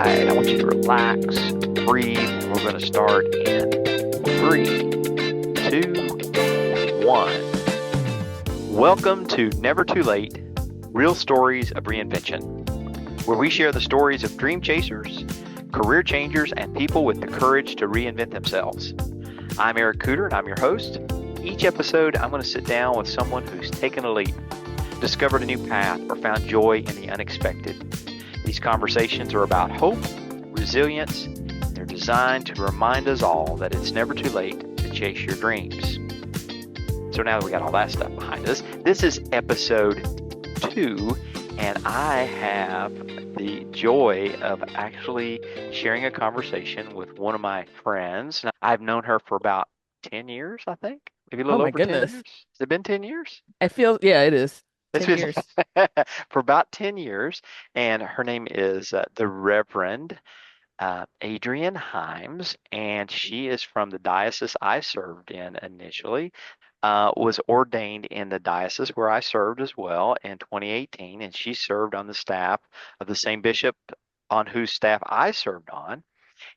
right, I want you to relax, breathe, and we're going to start in 3, 2, 1. Welcome to Never Too Late, Real Stories of Reinvention, where we share the stories of dream chasers, career changers, and people with the courage to reinvent themselves. I'm Eric Cooter, and I'm your host. Each episode, I'm going to sit down with someone who's taken a leap, discovered a new path, or found joy in the unexpected. These conversations are about hope, resilience, and they're designed to remind us all that it's never too late to chase your dreams. So now that we got all that stuff behind us, this is episode 2, and I have the joy of actually sharing a conversation with one of my friends. Now, I've known her for about 10 years, I think. Maybe a Oh little my over 10 goodness. years. Has it been 10 years? Yeah, it is. It's 10 been years. for about 10 years, and her name is the Reverend Adrienne Hymes, and she is from the diocese I served in initially. Was ordained in the diocese where I served as well in 2018, and she served on the staff of the same bishop on whose staff I served on.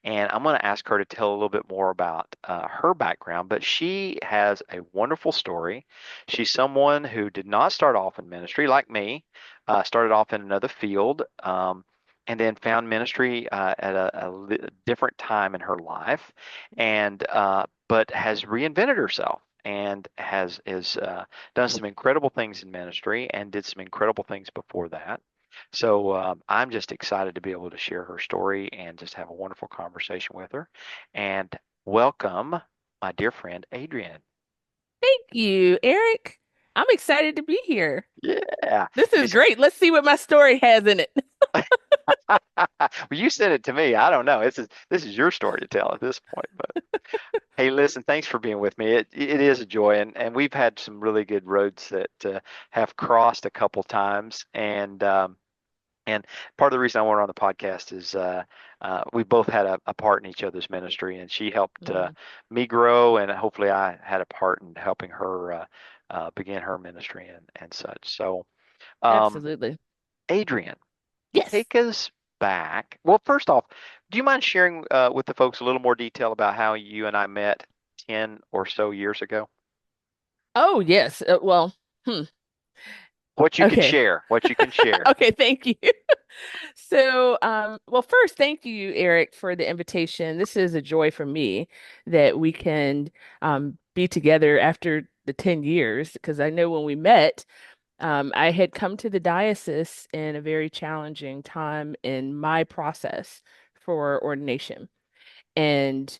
And I'm going to ask her to tell a little bit more about her background, but she has a wonderful story. She's someone who did not start off in ministry like me, started off in another field, and then found ministry at a different time in her life, and but has reinvented herself and has is done some incredible things in ministry and did some incredible things before that. So I'm just excited to be able to share her story and just have a wonderful conversation with her. And welcome, my dear friend Adrienne. Thank you, Eric. I'm excited to be here. Yeah. This is It's, great. Let's see what my story has in it. well, you sent it to me. I don't know. This is your story to tell at this point. But hey, listen, thanks for being with me. It is a joy, and we've had some really good roads that have crossed a couple times, and part of the reason I want her on the podcast is we both had a part in each other's ministry, and she helped Mm, me grow, and hopefully I had a part in helping her begin her ministry and such. So, um, absolutely. Adrienne, Yes. take us back. Well, first off, do you mind sharing with the folks a little more detail about how you and I met 10 or so years ago? Oh, yes. Hmm. What you can Okay. share, what you can share. Okay, thank you. Well, first, thank you, Eric, for the invitation. This is a joy for me that we can be together after the 10 years, because I know when we met, I had come to the diocese in a very challenging time in my process for ordination. And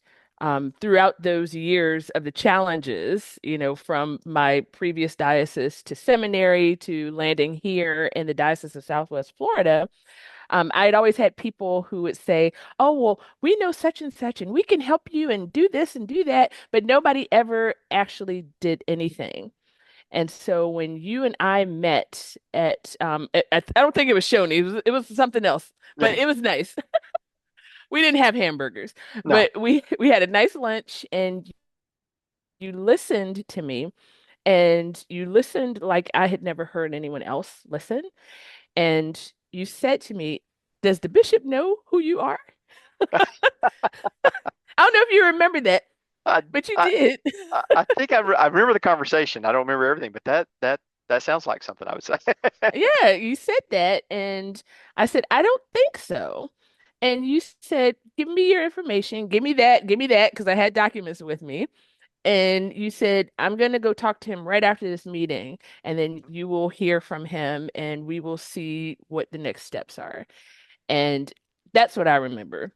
throughout those years of the challenges, from my previous diocese to seminary to landing here in the Diocese of Southwest Florida, I had always had people who would say, "Oh, well, we know such and such, and we can help you and do this and do that," but nobody ever actually did anything. And so when you and I met I don't think it was Shoney, it was something else, but it was nice. We didn't have hamburgers, No. but we had a nice lunch, and you listened to me, and you listened like I had never heard anyone else listen. And you said to me, "Does the bishop know who you are?" I don't know if you remember that, I, but you I, did. I think I remember the conversation. I don't remember everything, but that sounds like something I would say. Yeah, you said that, and I said, "I don't think so." And you said, "Give me your information. Give me that," because I had documents with me. And you said, "I'm going to go talk to him right after this meeting, and then you will hear from him, and we will see what the next steps are." And that's what I remember,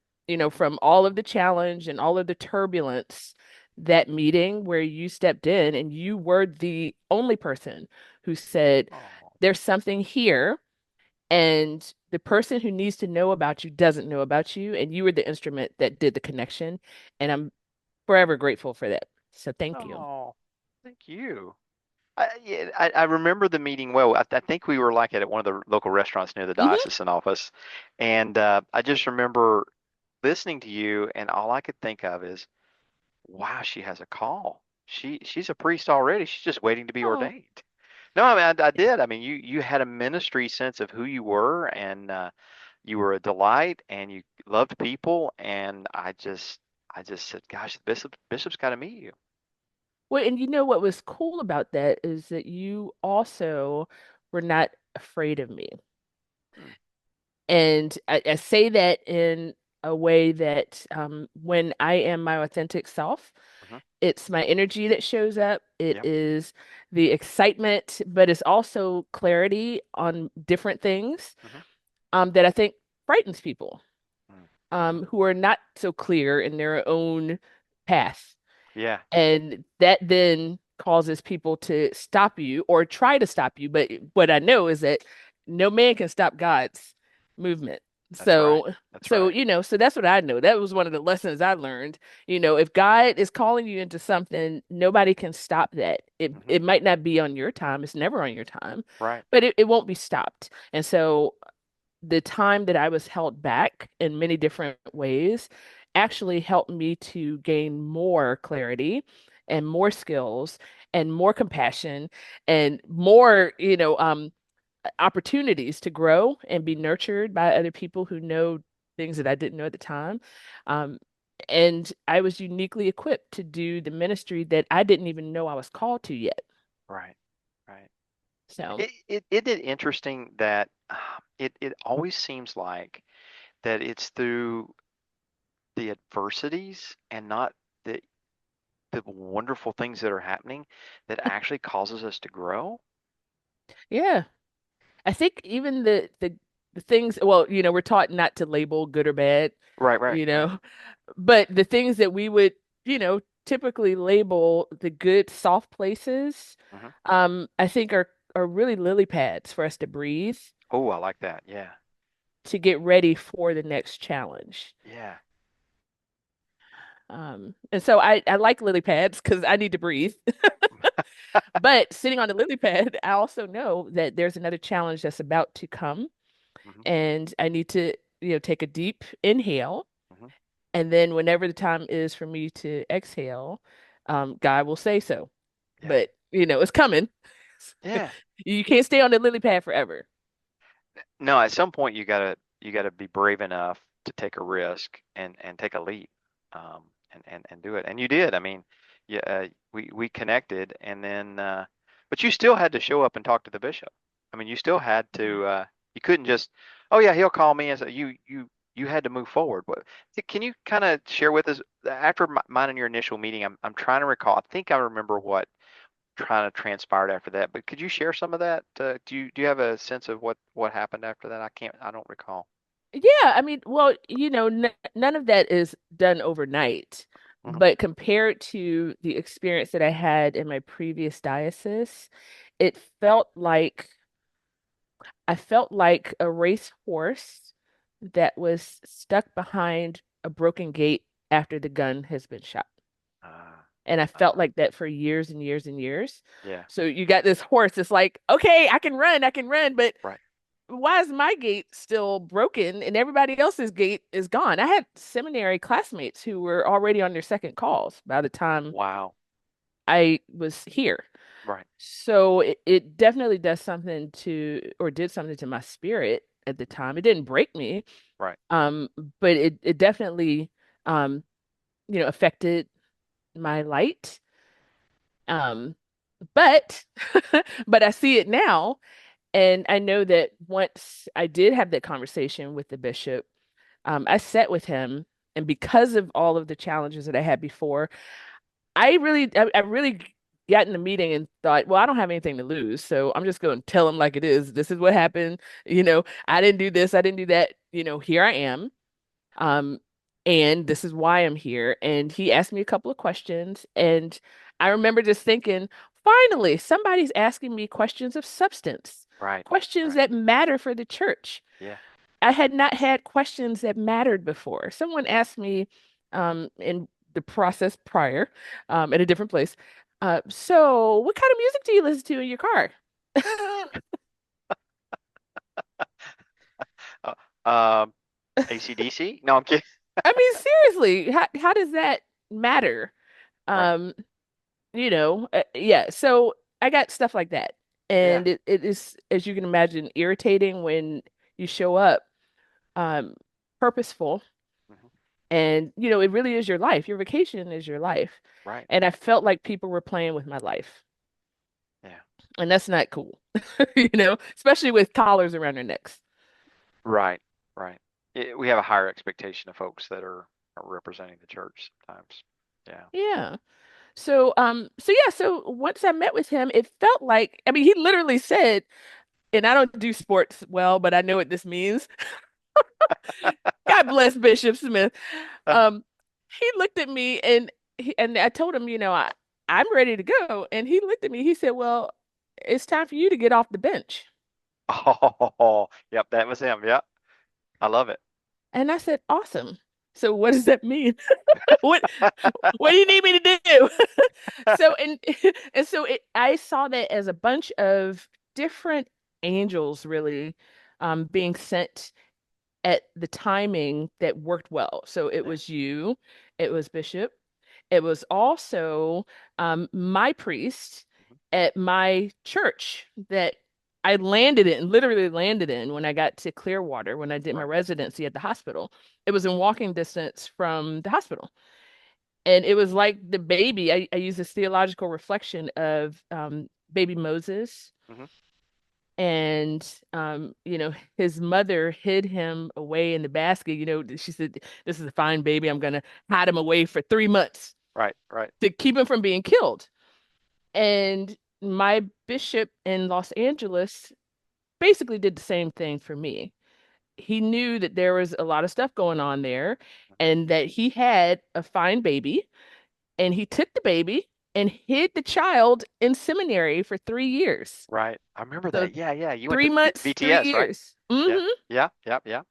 from all of the challenge and all of the turbulence, that meeting where you stepped in and you were the only person who said, Oh, "There's something here, and the person who needs to know about you doesn't know about you." And you were the instrument that did the connection. And I'm forever grateful for that. So thank you. oh, thank you. Yeah, I remember the meeting well. I think we were like at one of the local restaurants near the Hmm. diocesan office, and I just remember listening to you, and all I could think of is, "Wow, she has a call. She's a priest already. She's just waiting to be Oh, ordained." No, I mean I did. I mean you had a ministry sense of who you were, and you were a delight and you loved people, and I just said, gosh, the bishop's got to meet you. Well, and you know what was cool about that is that you also were not afraid of me. Hmm. And I say that in a way that when I am my authentic self, Hmm. it's my energy that shows up. It Yep. is the excitement, but it's also clarity on different things Hmm. that I think frightens people Hmm. who are not so clear in their own path. Yeah. And that then causes people to stop you or try to stop you. But what I know is that no man can stop God's movement. That's right. So, That's so, right. you know, so that's what I know. That was one of the lessons I learned. You know, if God is calling you into something, nobody can stop that. It Hmm. it might not be on your time. It's never on your time, Right. but it won't be stopped. And so the time that I was held back in many different ways actually helped me to gain more clarity and more skills and more compassion and more, opportunities to grow and be nurtured by other people who know things that I didn't know at the time. Um, and I was uniquely equipped to do the ministry that I didn't even know I was called to yet. Right. Right. So, Isn't it interesting that it always seems like that it's through the adversities and not the the wonderful things that are happening that actually causes us to grow. yeah. I think even the things, well, we're taught not to label good or bad, Right, right, you right. know, but the things that we would, typically label the good soft places, Hmm. I think are really lily pads for us to breathe Oh, I like that. Yeah, to get ready for the next challenge. yeah. And so I like lily pads because I need to breathe. But sitting on the lily pad, I also know that there's another challenge that's about to come Hmm. and I need to, take a deep inhale. Hmm. And then whenever the time is for me to exhale, God will say so. Yeah, But, it's coming. yeah. You can't stay on the lily pad forever. No, at some point you gotta be brave enough to take a risk and take a leap, and do it. And you did. I mean, yeah, we connected, and then but you still had to show up and talk to the bishop. I mean, you still had Mhm. to. You couldn't just, oh yeah, he'll call me, and so you had to move forward. What can you kind of share with us after mine and your initial meeting? I'm trying to recall. I think I remember what kind of transpired after that. But could you share some of that? Do you have a sense of what happened after that? I don't recall. Yeah, I mean, well, n none of that is done overnight, Hmm. but compared to the experience that I had in my previous diocese, it felt like I felt like a racehorse that was stuck behind a broken gate after the gun has been shot. Ah, And I felt ah, like that for years and years and years. yeah, So you got this horse, it's like, okay, I can run, but right. why is my gate still broken and everybody else's gate is gone? I had seminary classmates who were already on their second calls by the time Wow. I was here. Right, So it definitely does something to, or did something to my spirit at the time. It didn't break me, right. um, but it definitely, um, affected my light. Um, but but I see it now, and I know that once I did have that conversation with the bishop, I sat with him, and because of all of the challenges that I had before, I really got in the meeting and thought, well, I don't have anything to lose, so I'm just going to tell him like it is. This is what happened. I didn't do this, I didn't do that. Here I am. Um, and this is why I'm here. And he asked me a couple of questions, and I remember just thinking, finally, somebody's asking me questions of substance, Right, questions right. that matter for the church. Yeah. I had not had questions that mattered before. Someone asked me in the process prior at a different place, so what kind of music do you listen to in your car? Uh, um, AC/DC? No, I'm kidding. I mean, seriously, how does that matter? Right. Um, yeah. So I got stuff like that. Yeah. And it is, as you can imagine, irritating when you show up. um, purposeful. Hmm. And, it really is your life. Your vacation is your life. Right. And I felt like people were playing with my life. Yeah. And that's not cool, especially with collars around their necks. Right. Right. We have a higher expectation of folks that are representing the church sometimes. Yeah. Yeah. So once I met with him, it felt like, I mean, he literally said, and I don't do sports well, but I know what this means. God bless Bishop Smith. Um, he looked at me and I told him, I'm ready to go. And he looked at me, he said, well, it's time for you to get off the bench. Oh, yep, that was him. Yep. I love it. And I said, awesome. So what does that mean? What what do you need me to do? So and and so I saw that as a bunch of different angels really being sent at the timing that worked well. So it Yeah. was you, it was Bishop, it was also my priest Mhm. at my church that I landed in, literally landed in when I got to Clearwater, when I did my Right. residency at the hospital. It was in walking distance from the hospital. And it was like the baby. I use this theological reflection of baby Moses. Hmm. And his mother hid him away in the basket. She said, "This is a fine baby. I'm gonna hide him away for 3 months Right. Right. to keep him from being killed." And my bishop in Los Angeles basically did the same thing for me. He knew that there was a lot of stuff going on there and that he had a fine baby, and he took the baby and hid the child in seminary for 3 years. Right. I remember So that. Yeah. Yeah. You went three to months, three VTS, right? years. Yeah. Yeah. Yeah. Yeah.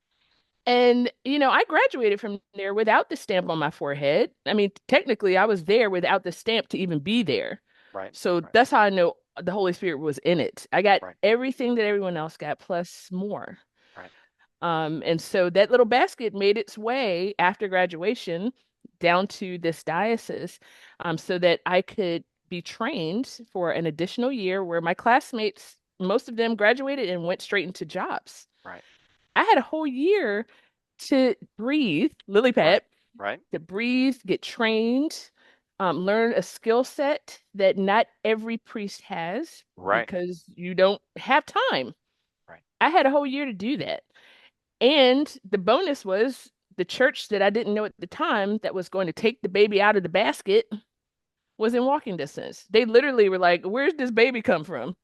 And, I graduated from there without the stamp on my forehead. I mean, technically, I was there without the stamp to even be there. Right. So Right. that's how I know the Holy Spirit was in it. I got Right. everything that everyone else got, plus more. Right. And so that little basket made its way after graduation down to this diocese, so that I could be trained for an additional year where my classmates, most of them graduated and went straight into jobs. Right. I had a whole year to breathe, lily Right. pad, Right. to breathe, get trained, learn a skill set that not every priest has Right. because you don't have time. Right. I had a whole year to do that. And the bonus was the church that I didn't know at the time that was going to take the baby out of the basket was in walking distance. They literally were like, "Where's this baby come from?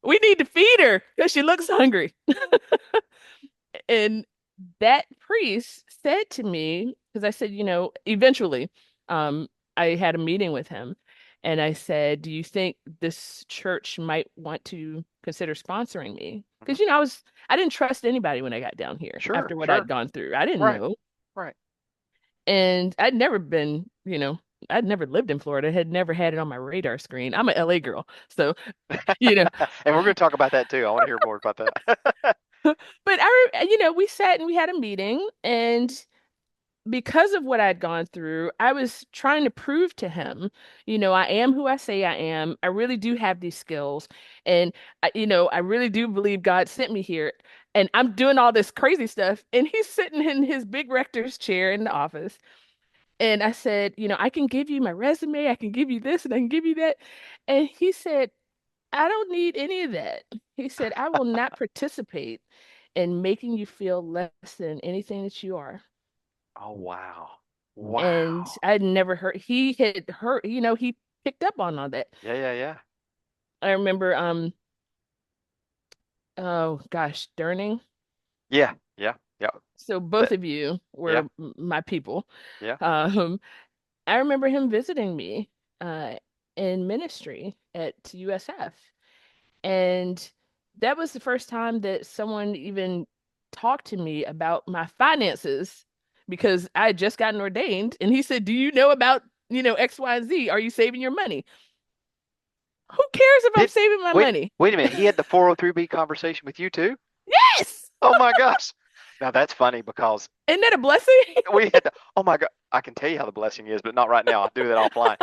We need to feed her because she looks hungry." And that priest said to me, because I said, eventually, I had a meeting with him, and I said, "Do you think this church might want to consider sponsoring me?" Hmm. Because, I didn't trust anybody when I got down here Sure. after what I'd Sure. gone through. I didn't Right. know. Right. And I'd never lived in Florida, had never had it on my radar screen. I'm an LA girl. So, you know, And we're going to talk about that too. I want to hear more about that. but we sat and we had a meeting, and because of what I'd gone through, I was trying to prove to him, I am who I say I am. I really do have these skills. And I really do believe God sent me here. And I'm doing all this crazy stuff. And he's sitting in his big rector's chair in the office. And I said, I can give you my resume, I can give you this, and I can give you that. And he said, I don't need any of that. He said, I will not participate in making you feel less than anything that you are. Oh, wow. And Wow. I'd never heard, he had heard, he picked up on all that. Yeah. Yeah. Yeah. I remember, oh gosh, Durning. Yeah. Yeah. Yeah. So both That, of you yeah. were my people. Yeah. Um, I remember him visiting me uh, in ministry at USF. And that was the first time that someone even talked to me about my finances because I had just gotten ordained. And he said, "Do you know about, X, Y, and Z? Are you saving your money?" Who cares if I'm Did saving my wait, money? wait a minute. He had the 403B conversation with you too? Yes. Oh my gosh. Now that's funny because Isn't that a blessing? we had the, oh my God. I can tell you how the blessing is, but not right now. I'll do that offline.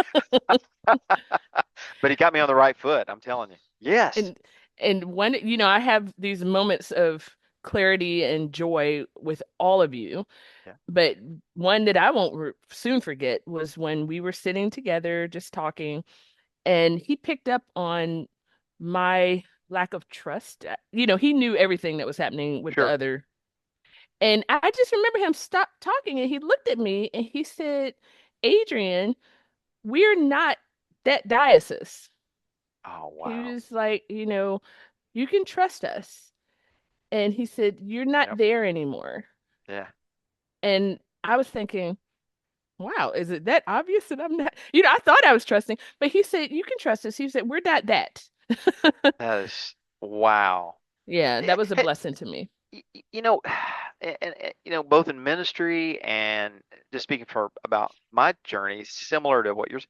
But he got me on the right foot. I'm telling you. Yes. And And when, I have these moments of clarity and joy with all of you, Yeah, but one that I won't soon forget was when we were sitting together just talking, and he picked up on my lack of trust. He knew everything that was happening with the sure. other. And I just remember him stop talking and he looked at me and he said, Adrienne, we're not that diocese. Oh, He wow. was like, you can trust us. And he said, you're not Yep. there anymore. Yeah. And I was thinking, wow, is it that obvious that I'm not? I thought I was trusting, but he said, you can trust us. He said, we're not that. That is wow. Yeah, Eh, that was a eh, blessing to me. You know, both in ministry and just speaking for about my journey, similar to what yours,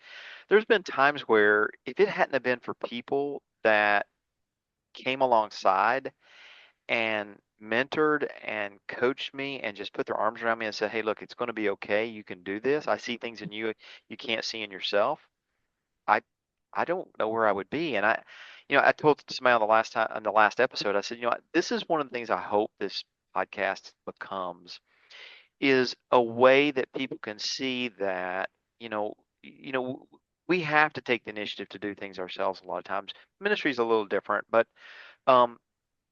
there's been times where if it hadn't have been for people that came alongside and mentored and coached me and just put their arms around me and said, "Hey, look, it's going to be okay. You can do this. I see things in you can't see in yourself." I I don't know where I would be. And I told somebody on the llast episode, I said, this is one of the things I hope this podcast becomes is a way that people can see that, you know, you know, we have to take the initiative to do things ourselves a lot of times. Ministry is a little different, um,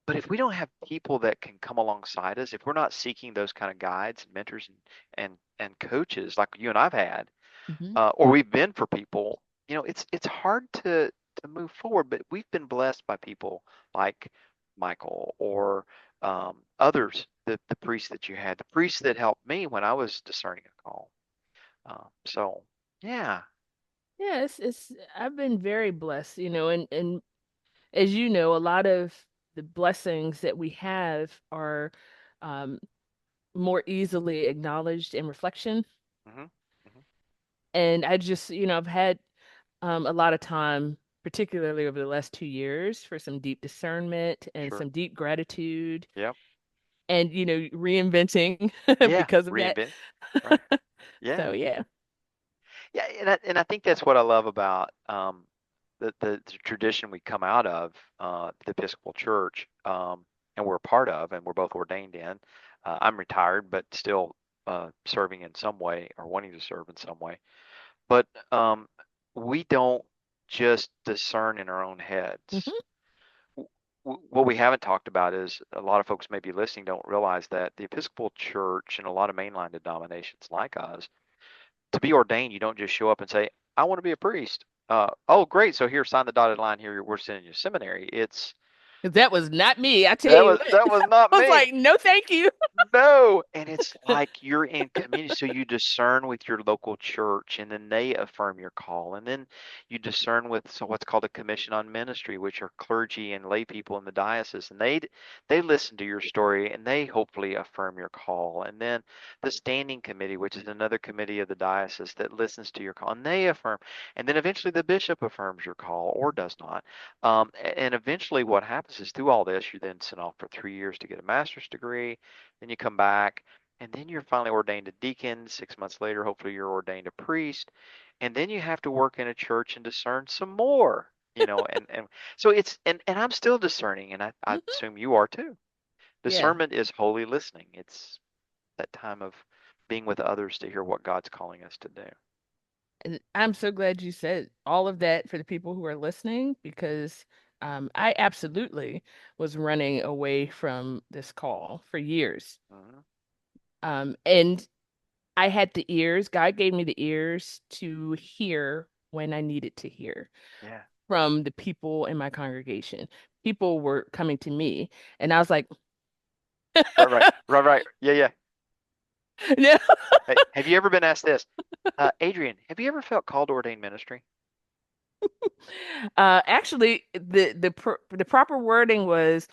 but if we don't have people that can come alongside us, if we're not seeking those kind of guides and mentors and coaches like you and I've had, Hmm. or we've been for people, it's hard to move forward. But we've been blessed by people like Michael or others, the priests that you had, the priests that helped me when I was discerning a call. So yeah, Yeah, I've been very blessed, and as you know, a lot of the blessings that we have are um, more easily acknowledged in reflection. hmm hmm And I just, I've had a lot of time, particularly over the last 2 years, for some deep discernment and sure, some deep gratitude yep, and, reinventing yeah, because of that. reinvent, right, So, yeah. yeah. Yeah, and I think that's what I love about the tradition we come out of, the Episcopal Church, and we're a part of, and we're both ordained in. I'm retired, but still serving in some way or wanting to serve in some way. But we don't just discern in our own heads. Hmm. What we haven't talked about is a lot of folks maybe listening don't realize that the Episcopal Church and a lot of mainline denominations like us to be ordained, you don't just show up and say, "I want to be a priest." Oh, great! So here, sign the dotted line. Here, we're sending you to seminary. It's That was not me. I tell that you was what. that was not I was me. like, no, thank you. No, and it's like you're in community, so you discern with your local church, and then they affirm your call, and then you discern with what's called a commission on ministry, which are clergy and lay people in the diocese, and they listen to your story, and they hopefully affirm your call, and then the standing committee, which is another committee of the diocese that listens to your call, and they affirm, and then eventually the bishop affirms your call or does not, and eventually what happens is through all this, you're then sent off for 3 years to get a master's degree. Then you come back, and then you're finally ordained a deacon. 6 months later, hopefully, you're ordained a priest. And then you have to work in a church and discern some more, and so and I'm still discerning, and I Mhm. assume you are too. Yeah. Discernment is holy listening. It's that time of being with others to hear what God's calling us to do. And I'm so glad you said all of that for the people who are listening because I absolutely was running away from this call for years. hmm And I had the ears, God gave me the ears to hear when I needed to hear Yeah. from the people in my congregation. People were coming to me, and I was like, Right. Right. Right. Right. Yeah. Yeah. no. Hey, have you ever been asked this, Adrienne? Have you ever felt called to ordain ministry? Actually, the proper wording was,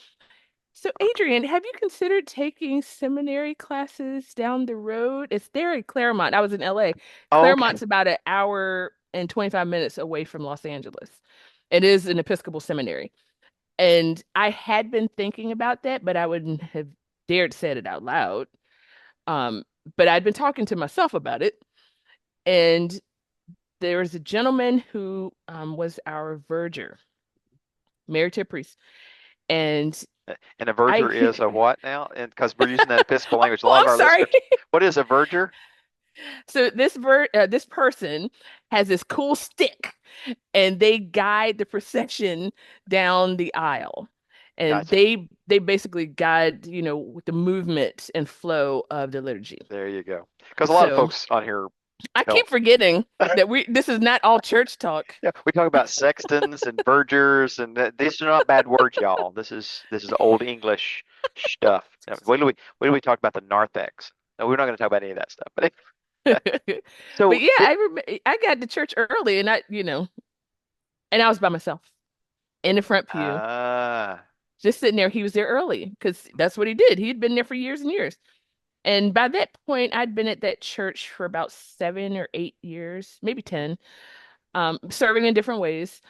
so Adrienne, have you considered taking seminary classes down the road? It's there in Claremont. I was in LA. Oh, okay. Claremont's about an hour and 25 minutes away from Los Angeles. It is an Episcopal seminary. And I had been thinking about that, but I wouldn't have dared said it out loud. Um, but I'd been talking to myself about it. And there was a gentleman who was our verger, married to a priest. And And a I, verger is a what now? And because we're using that Episcopal language, a lot oh, of I'm our sorry. listeners, what is a verger? So this person has this cool stick, and they guide the procession down the aisle, and Gotcha. they basically guide, with the movement and flow of the liturgy. There you go. Because a lot of So folks on here I don't. keep forgetting that this is not all church talk. Yeah, we talk about sextons and vergers, and these are not bad words, y'all. This is old English stuff. Now, wait till we talk about the narthex. No, we're not going to talk about any of that stuff. But But so yeah, I got to church early, and I was by myself in the front pew, ah, just sitting there. He was there early because that's what he did. He had been there for years and years. And by that point, I'd been at that church for about 7 or 8 years, maybe 10, serving in different ways.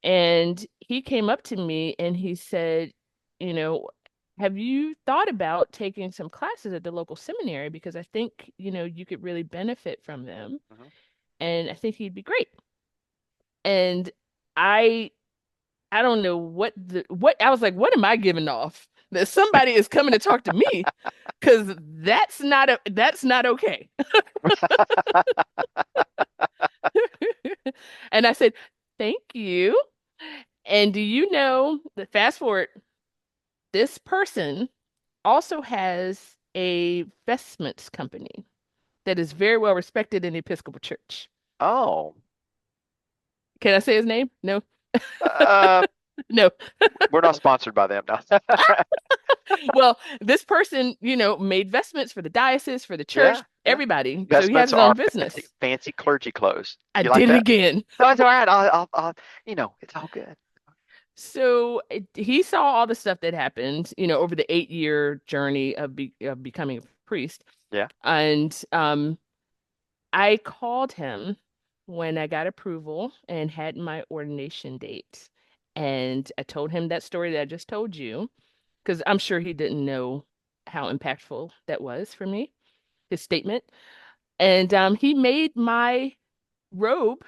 And he came up to me and he said, you know, have you thought about taking some classes at the local seminary? Because I think, you could really benefit from them. mhm. And I think he'd be great. And I I don't know what I was like, what am I giving off? That somebody is coming to talk to me, because that's not okay. And I said, thank you. And do you know that, fast forward, this person also has a vestments company that is very well respected in the Episcopal Church. Oh, Can I say his name? No. uh, No. we're not sponsored by them now. Well, this person, made vestments for the diocese, for the church, Yeah, yeah. everybody. So he has Vestments his are own fancy, business. fancy clergy clothes. I You like did it that? again. No, it's all right. It's all good. So he saw all the stuff that happened, over the 8-year journey of becoming a priest. Yeah. And I called him when I got approval and had my ordination date. And I told him that story that I just told you, because I'm sure he didn't know how impactful that was for me, his statement. And he made my robe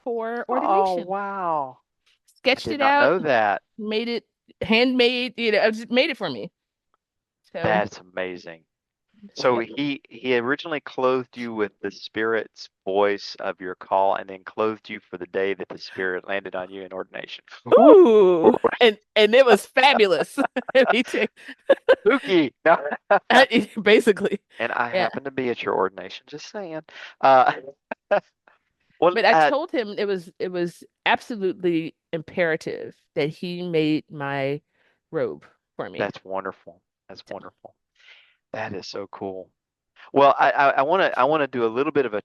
for Oh, ordination, wow. I sketched did it not out, know that. made it handmade, just made it for me. So, That's amazing. So yep. he originally clothed you with the Spirit's voice of your call, and then clothed you for the day that the Spirit landed on you in ordination. Ooh, Ooh, and it was fabulous. Let me tell spooky. No. basically, And I yeah. happened to be at your ordination, just saying. Uh, well, But I told him it was absolutely imperative that he made my robe for me. that's wonderful. That's So, wonderful. That is so cool. Well, I want to do a little bit of a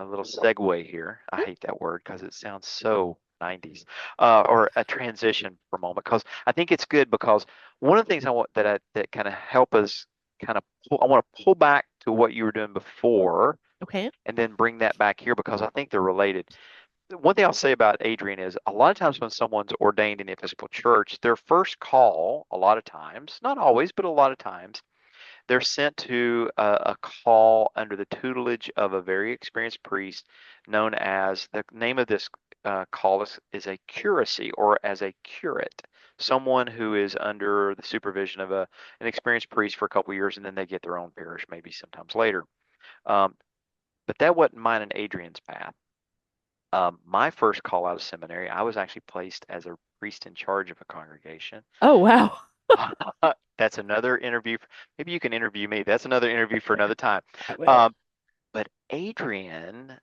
little segue here. I hate that word because it sounds so 90s, or a transition for a moment, because I think it's good, because one of the things I want that kind of help us kind of I want to pull back to what you were doing before okay. and then bring that back here, because I think they're related. One thing I'll say about Adrian is, a lot of times when someone's ordained in the Episcopal Church, their first call, a lot of times, not always, but a lot of times, they're sent to a call under the tutelage of a very experienced priest, known as, the name of this call is a curacy, or as a curate, someone who is under the supervision of an experienced priest for a couple of years, and then they get their own parish maybe sometimes later. Um, but that wasn't mine and Adrian's path. My first call out of seminary, I was actually placed as a priest in charge of a congregation. Oh, wow. That's another interview. Maybe you can interview me. That's another interview for another time. I will. Um, but Adrienne,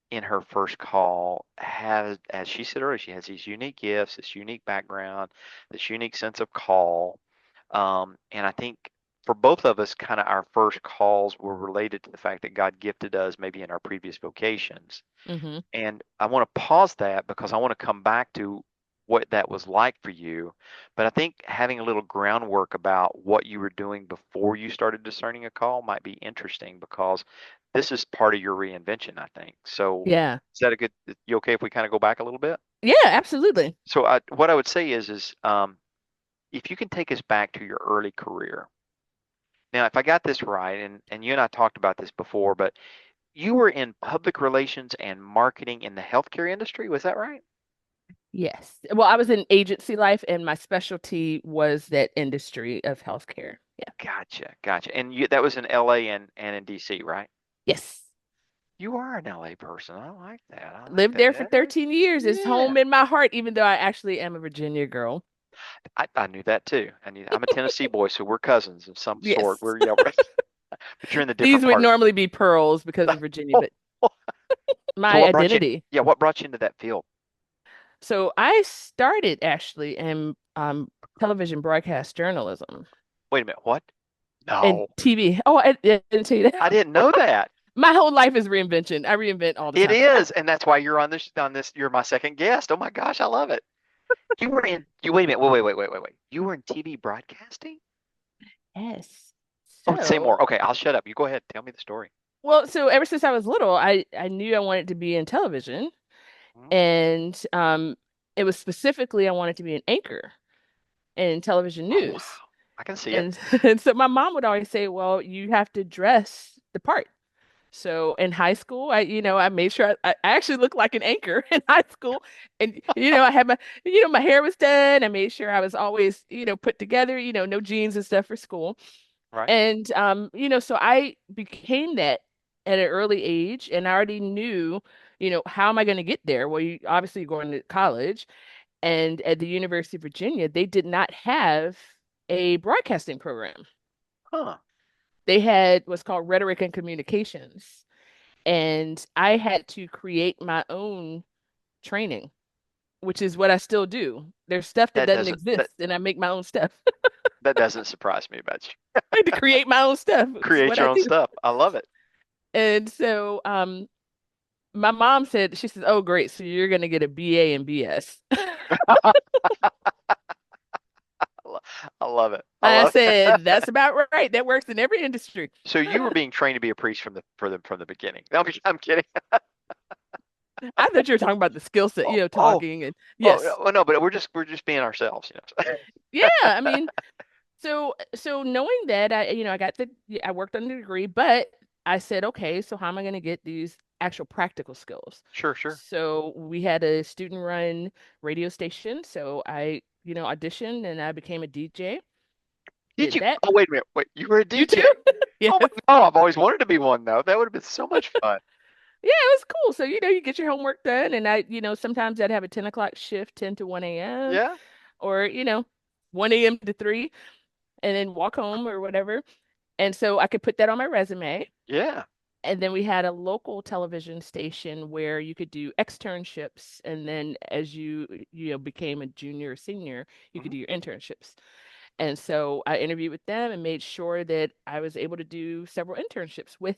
in her first call, has, as she said earlier, she has these unique gifts, this unique background, this unique sense of call. And I think for both of us, kind of our first calls were related to the fact that God gifted us maybe in our previous vocations. Hmm. And I want to pause that, because I want to come back to what that was like for you. But I think having a little groundwork about what you were doing before you started discerning a call might be interesting, because this is part of your reinvention, I think. So Yeah. is that a good, you okay if we kind of go back a little bit? Yeah, absolutely. So what I would say is if you can take us back to your early career. Now, if I got this right, and you and I talked about this before, but you were in public relations and marketing in the healthcare industry, was that right? Yes. Well, I was in agency life and my specialty was that industry of healthcare. Yeah. Gotcha, gotcha. And that was in LA and in DC, right? Yes. You are an LA person. I like that. I like Lived that. there for 13 years. It's Yeah. home in my heart, even though I actually am a Virginia girl. I knew that too. I'm a Tennessee boy, so we're cousins of some sort. Yes. We're yeah, we're, but you're in the These different would part. normally be pearls because of Virginia, Oh, but oh. So my what brought you? identity. Yeah, what brought you into that field? So I started actually in television broadcast journalism Wait a minute. What? and No, TV. Oh, I didn't tell you that. I didn't know that. My whole life is reinvention. I reinvent all the It time. is, and that's why you're on this. On this, you're my second guest. Oh my gosh, I love it. You were in. You wait a minute. Wait. You were in TV broadcasting? Yes. Oh, say So, more. Okay, I'll shut up. You go ahead. Tell me the story. well, so ever since I was little, I knew I wanted to be in television, Hmm. and it was specifically I wanted to be an anchor in television Oh news. wow, I can see it. And and so my mom would always say, "Well, you have to dress the part." So in high school, I made sure I actually looked like an anchor in high school. And, I had my hair was done. I made sure I was always, put together, no jeans and stuff for school. Right? And, so I became that at an early age and I already knew, how am I going to get there? Well, you obviously going to college and at the University of Virginia, they did not have a broadcasting program. Huh? They had what's called rhetoric and communications. And I had to create my own training, which is what I still do. There's stuff that That doesn't doesn't exist, and I make my own stuff. that doesn't surprise me about you. I had to create my own stuff. It's Create what your I own do. stuff. I love it. And so, my mom said, she says, "Oh, great, so you're gonna get a BA and BS." lo- I love it. I I love it. said, "That's about right. That works in every industry." So you were being trained to be a priest from the beginning. No, I'm kidding. I thought you were talking about the skill set, Oh, oh, talking and oh, yes, oh, no, but we're just being ourselves. yeah. I mean, so knowing that I worked on the degree, but I said, okay, so how am I going to get these actual practical skills? Sure, sure. So we had a student run radio station. So I, auditioned and I became a DJ. Did Did you? that. Oh, wait a minute. Wait, you were a You DJ. too? Yes. Oh my, oh, I've always wanted to be one though. That would have been so much fun. Yeah, it was cool. So, you get your homework done and sometimes I'd have a 10 o'clock shift, 10 to 1 a.m. Yeah, or, 1 a.m. to 3 and then walk home or whatever. And so I could put that on my resume. yeah. And then we had a local television station where you could do externships. And then as you became a junior or senior, you could Hmm. do your internships. And so I interviewed with them and made sure that I was able to do several internships with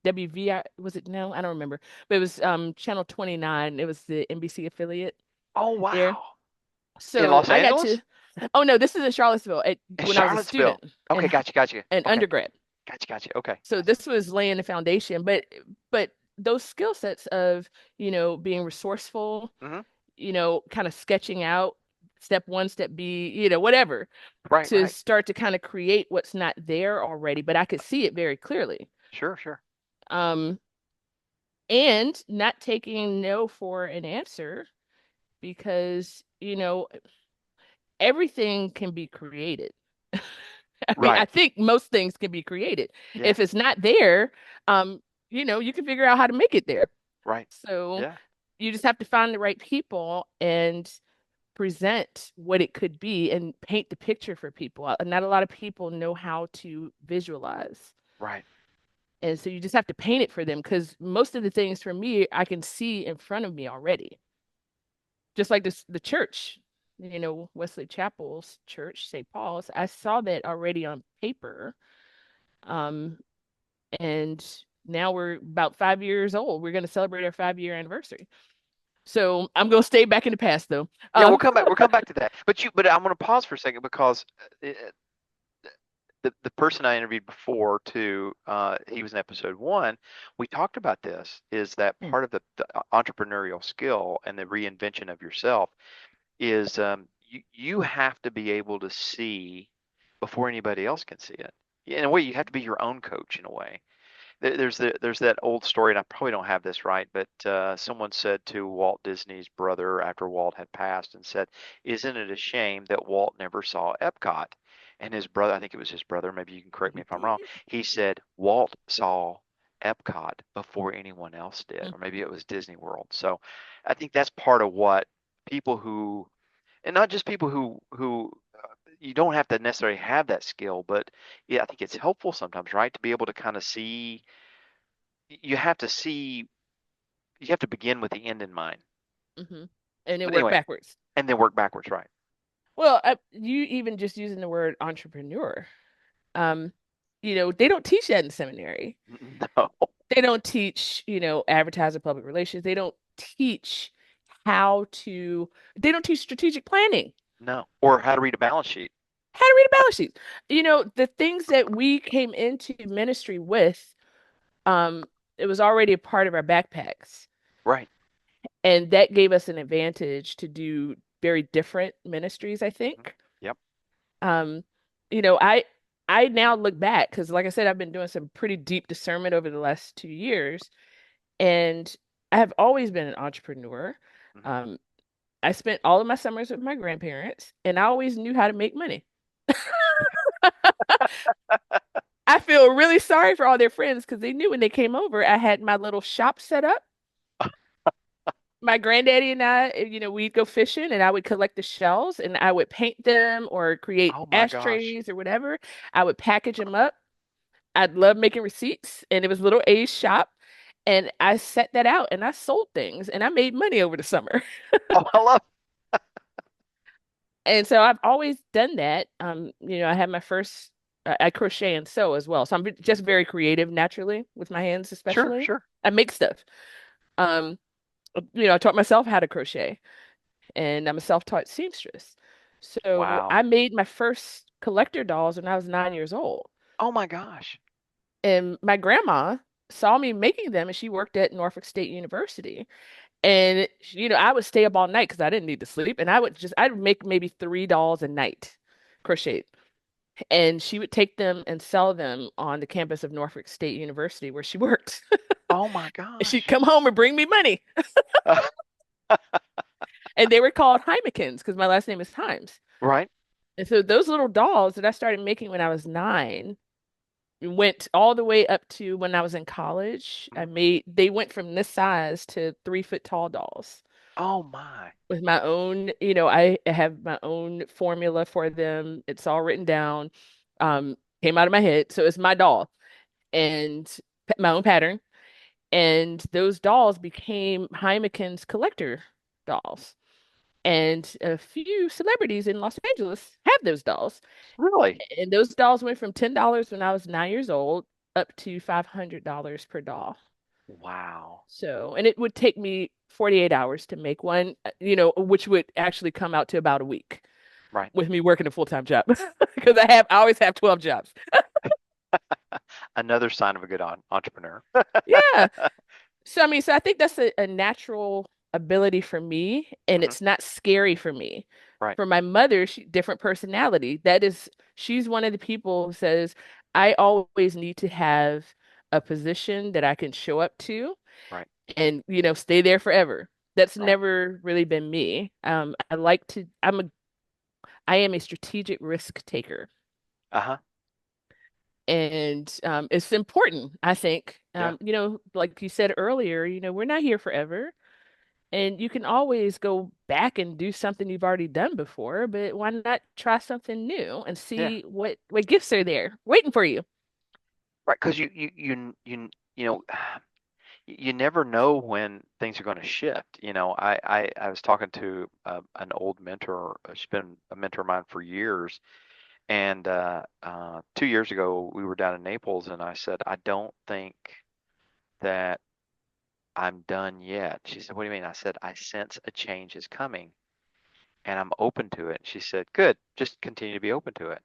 WVI. Was it? No, I don't remember. But it was Channel 29. It was the NBC affiliate Oh there. wow. In So Los I got to, Angeles? oh no, this is in Charlottesville In when I was a Charlottesville. student Okay, and gotcha. an Okay, undergrad. gotcha. Okay, So gotcha. this was laying the foundation, but those skill sets of, being resourceful, Hmm. kind of sketching out step one, step B, whatever, Right, to right. start to kind of create what's not there already, but I could see it very clearly. Sure, sure. Um, and not taking no for an answer because, everything can be created. I mean, I Right. think most things can be created. Yeah. If it's not there, you can figure out how to make it there. Right. So Yeah. you just have to find the right people and present what it could be and paint the picture for people. Not a lot of people know how to visualize. Right. And so you just have to paint it for them because most of the things for me, I can see in front of me already. Just like the church, Wesley Chapel's church, St. Paul's, I saw that already on paper. Um, and now we're about 5 years old. We're going to celebrate our 5 year anniversary. So I'm going to stay back in the past though. Yeah, we'll Um, come back. We'll come back to that. But I'm going to pause for a second because the person I interviewed before too, he was in episode one. We talked about this. Is that part of the entrepreneurial skill and the reinvention of yourself is you have to be able to see before anybody else can see it. In a way, you have to be your own coach in a way. there's that old story, and I probably don't have this right, but someone said to Walt Disney's brother after Walt had passed, and said, "Isn't it a shame that Walt never saw Epcot?" And his brother, I think it was his brother, maybe you can correct me if I'm wrong, he said Walt saw Epcot before anyone else did, or maybe it was Disney World. So I think that's part of what people who, and not just people who you don't have to necessarily have that skill, but yeah, I think it's helpful sometimes, right? To be able to kind of see, you have to see, you have to begin with the end in mind. Hmm. And then But work anyway, backwards. and then work backwards, right? Well, you even just using the word entrepreneur. Um, they don't teach that in seminary. No, They don't teach, advertising public relations. Teach how to, they don't teach strategic planning, no. Or how to read a balance sheet. how to read a balance sheet. The things that we came into ministry with, um, it was already a part of our backpacks. Right. And that gave us an advantage to do very different ministries, I Mhm. think. Yep. Um, you know, I I now look back because, like I said, I've been doing some pretty deep discernment over the last 2 years, and I have always been an entrepreneur. Hmm. Um, I spent all of my summers with my grandparents, and I always knew how to make money. I feel really sorry for all their friends because they knew when they came over, I had my little shop set up. My granddaddy and I, we'd go fishing and I would collect the shells and I would paint them or create Oh my gosh. ashtrays or whatever. I would package them up. I'd love making receipts, and it was little A's shop. And I set that out and I sold things and I made money over the summer. Oh, I love. And so I've always done that. I had my first, I crochet and sew as well. So I'm just very creative naturally with my hands, Sure, especially. sure. I make stuff. Um, I taught myself how to crochet, and I'm a self-taught seamstress. So Wow. I made my first collector dolls when I was 9 years old. Oh my gosh. And my grandma saw me making them, and she worked at Norfolk State University. And I would stay up all night because I didn't need to sleep, and I'd make maybe 3 dolls a night, crocheted. And she would take them and sell them on the campus of Norfolk State University where she worked. Oh my And she'd gosh. come home and bring me money. And they were called Hymekins because my last name is Hymes. Right. And so those little dolls that I started making when I was 9 went all the way up to when I was in college. Mhm. They went from this size to 3 foot tall dolls Oh my. with my own, I have my own formula for them. It's all written down, came out of my head. So it's my doll and my own pattern. And those dolls became Heineken's collector dolls. And a few celebrities in Los Angeles have those dolls. Really? And those dolls went from $10 when I was 9 years old up to $500 per doll. Wow. So, and it would take me 48 hours to make one, which would actually come out to about a week Right. with me working a full-time job because I always have 12 jobs. Another sign of a good entrepreneur. Yeah. So I think that's a natural ability for me, and Hmm. it's not scary for me. Right. For my mother, different personality. She's one of the people who says, I always need to have a position that I can show up to Right. and, stay there forever. That's Right. never really been me. I am a strategic risk taker. Uh-huh. And it's important, I think. Yeah. Like you said earlier, we're not here forever. And you can always go back and do something you've already done before, but why not try something new and Yeah. see what gifts are there waiting for you? Right. Because you know, you never know when things are going to shift. I was talking to an old mentor. She's been a mentor of mine for years. And 2 years ago, we were down in Naples, and I said, I don't think that I'm done yet. She said, What do you mean? I said, I sense a change is coming, and I'm open to it. She said, Good, just continue to be open to it.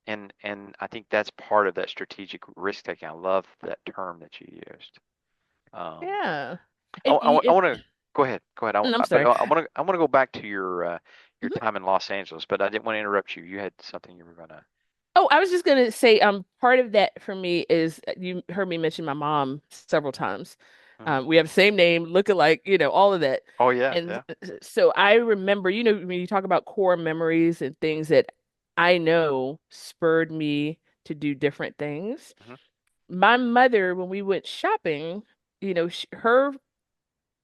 And I think that's part of that strategic risk taking. I love that term that you used. Um, Yeah. I, And, I, want to go ahead, go ahead. I'm But sorry. I want to go back to your Mhm. time in Los Angeles, but I didn't want to interrupt you. You had something you were gonna. Oh, I was just gonna say, part of that for me is you heard me mention my mom several times. Hmm. We have the same name, look alike, all of that. Oh yeah, And yeah. so I remember, when you talk about core memories and things that I know spurred me to do different things. Hmm. My mother, when we went shopping,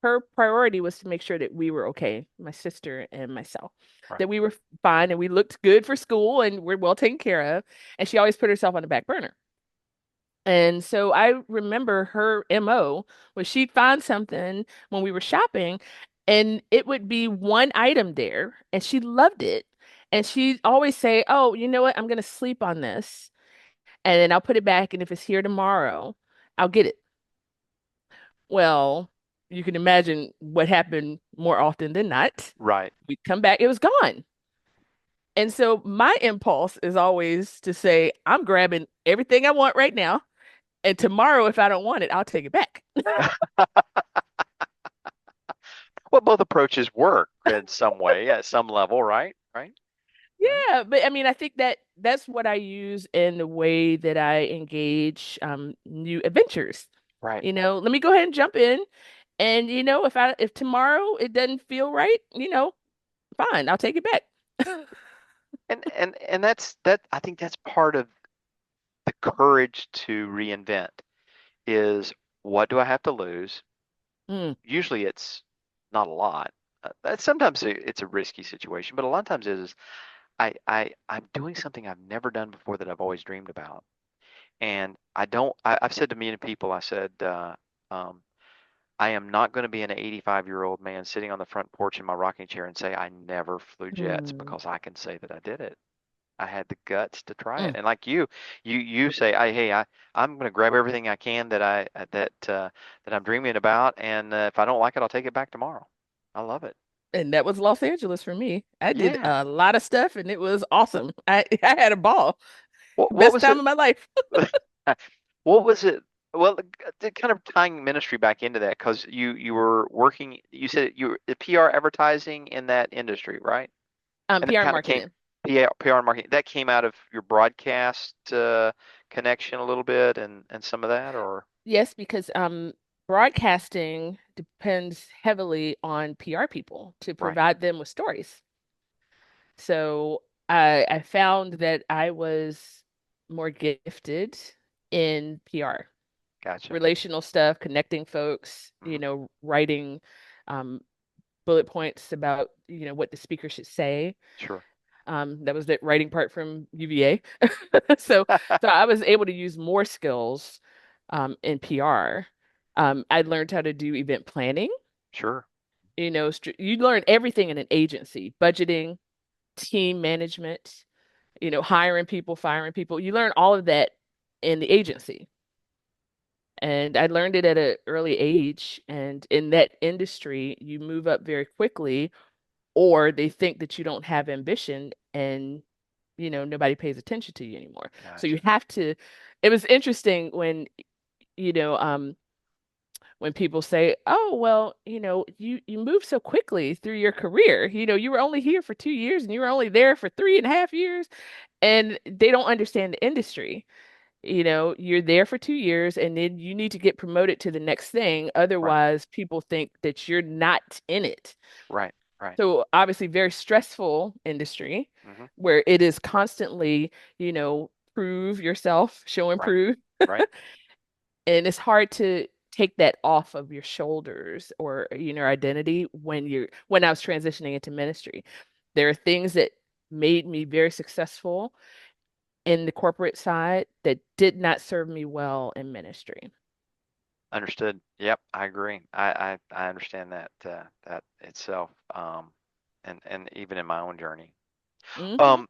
her priority was to make sure that we were okay, my sister and myself, Right. that we were fine and we looked good for school and we're well taken care of. And she always put herself on the back burner. And so I remember her MO was she'd find something when we were shopping and it would be one item there and she loved it. And she'd always say, "Oh, you know what? I'm going to sleep on this and then I'll put it back. And if it's here tomorrow, I'll get it." Well, you can imagine what happened more often than not. Right. We'd come back, it was gone. And so my impulse is always to say, I'm grabbing everything I want right now. And tomorrow, if I don't want it, I'll take it back. Well, both approaches work in some way at some level, right? Right. Right. Yeah, but I mean, I think that that's what I use in the way that I engage new adventures. Right. Let me go ahead and jump in. And if tomorrow it doesn't feel right, fine, I'll take it back. And that I think that's part of the courage to reinvent is what do I have to lose? Mm, Usually it's not a lot. Sometimes it's a risky situation, but a lot of times it is I'm doing something I've never done before that I've always dreamed about. And I've said to many people, I said, um, I am not going to be an 85-year-old man sitting on the front porch in my rocking chair and say I never flew jets mm, because I can say that I did it. I had the guts to try it. mm. And like you say, I'm going to grab everything I can that I'm dreaming about, and if I don't like it, I'll take it back tomorrow. I love it. And that was Los Angeles for me. I did Yeah. a lot of stuff and it was awesome. I had a ball. What Best was time it? of my life. What was it? Well, kind of tying ministry back into that because you were working. You said you were the PR advertising in that industry, right? And that PR kind of came marketing. PR and marketing. That came out of your broadcast connection a little bit, and some of that, or Yes, because broadcasting depends heavily on PR people to right? provide them with stories. So I found that I was more gifted in PR, Gotcha. relational stuff, connecting folks, Hmm. writing um, bullet points about, what the speaker should say. Sure. That was the writing part from UVA. So, so I was able to use more skills in PR. I learned how to do event planning. Sure. You learn everything in an agency, budgeting, team management, hiring people, firing people. You learn all of that in the agency. And I learned it at an early age. And in that industry, you move up very quickly, or they think that you don't have ambition and nobody pays attention to you anymore. So you Gotcha. have to. It was interesting you know when people say, "Oh, well, you move so quickly through your career. You were only here for 2 years and you were only there for 3.5 years," and they don't understand the industry. You're there for 2 years and then you need to get promoted to the next thing. Right. Otherwise, people think that you're not in it. Right. Right. So obviously very stressful industry Hmm. where it is constantly, prove yourself, show and Right. prove. Right. And it's hard to take that off of your shoulders or, identity when I was transitioning into ministry. There are things that made me very successful in the corporate side that did not serve me well in ministry. Understood. Yep, I agree. I understand that itself. And even in my own journey. Hmm. Um,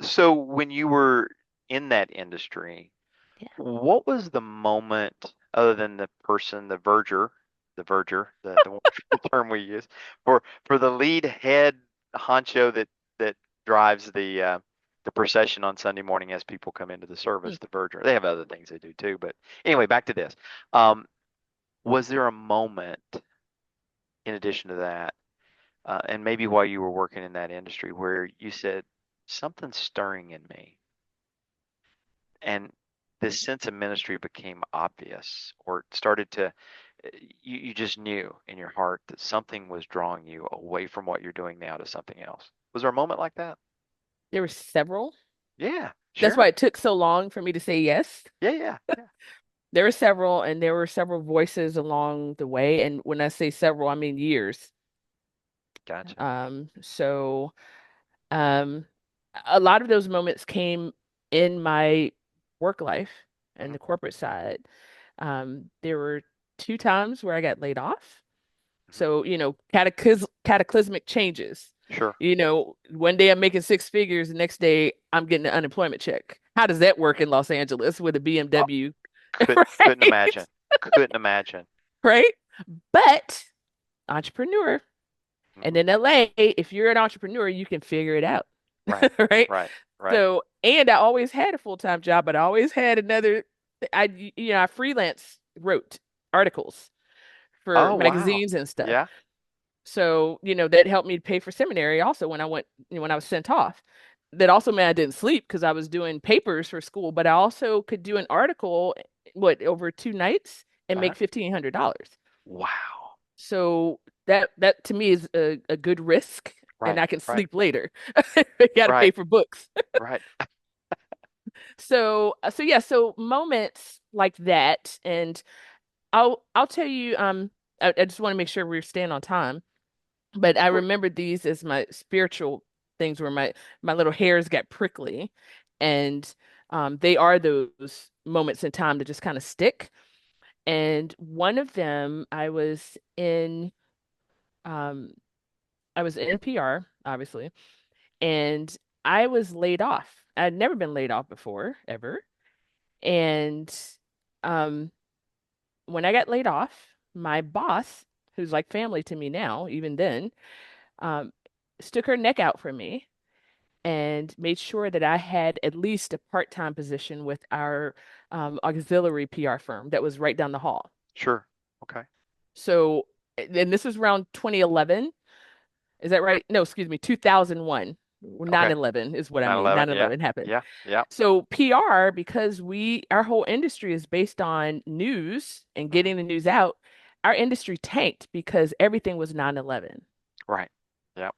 so when you were in that industry, Yeah. what was the moment other than the wonderful term we use for the lead head honcho that drives the procession on Sunday morning as people come into the Mm. service, the verger. They have other things they do too, but anyway, back to this. Um, was there a moment in addition to that, and maybe while you were working in that industry, where you said something's stirring in me? and this sense of ministry became obvious, or started to, you just knew in your heart that something was drawing you away from what you're doing now to something else. Was there a moment like that? There were several. Yeah, That's why sure. it took so long for me to say yes. Yeah, yeah, yeah. There were several, and there were several voices along the way. And when I say several, I mean years. Gotcha. So um, a lot of those moments came in my work life and Hmm. the corporate side. There were two times where I got laid off. Hmm. So, cataclysmic changes. Sure. One day I'm making six figures, the next day I'm getting an unemployment check. How does that work in Los Angeles with a Oh, BMW? couldn't Right? imagine. Couldn't imagine. Right? But entrepreneur. And Hmm. in LA, if you're an entrepreneur, you can figure it out. Right, Right? right, right. So, and I always had a full-time job, but I always had another, I freelance wrote articles for Oh, wow. magazines and stuff. Yeah. So, that helped me pay for seminary also when I went, when I was sent off. That also meant I didn't sleep because I was doing papers for school, but I also could do an article, over 2 nights and Uh-huh. make $1,500. Wow. So that to me is a good risk, and Right, I can right, sleep later. I got to pay right, for books. right. So yeah, so moments like that, and I'll tell you, I just want to make sure we're staying on time. But I Sure. remember these as my spiritual things where my little hairs got prickly, and they are those moments in time that just kind of stick. And one of them, um, I was in PR, obviously, and I was laid off. I'd never been laid off before, ever. And um, when I got laid off, my boss, who's like family to me now, even then, um, stuck her neck out for me and made sure that I had at least a part-time position with our auxiliary PR firm that was right down the hall. Sure. Okay. So, and this was around 2011. Is that right? No, excuse me, 2001. Okay. 9/11 is what I mean. 9/11. Yeah. 9/11 happened. Yeah. Yeah. So PR, because our whole industry is based on news and Hmm. getting the news out, our industry tanked because everything was 9/11. Right. Yeah.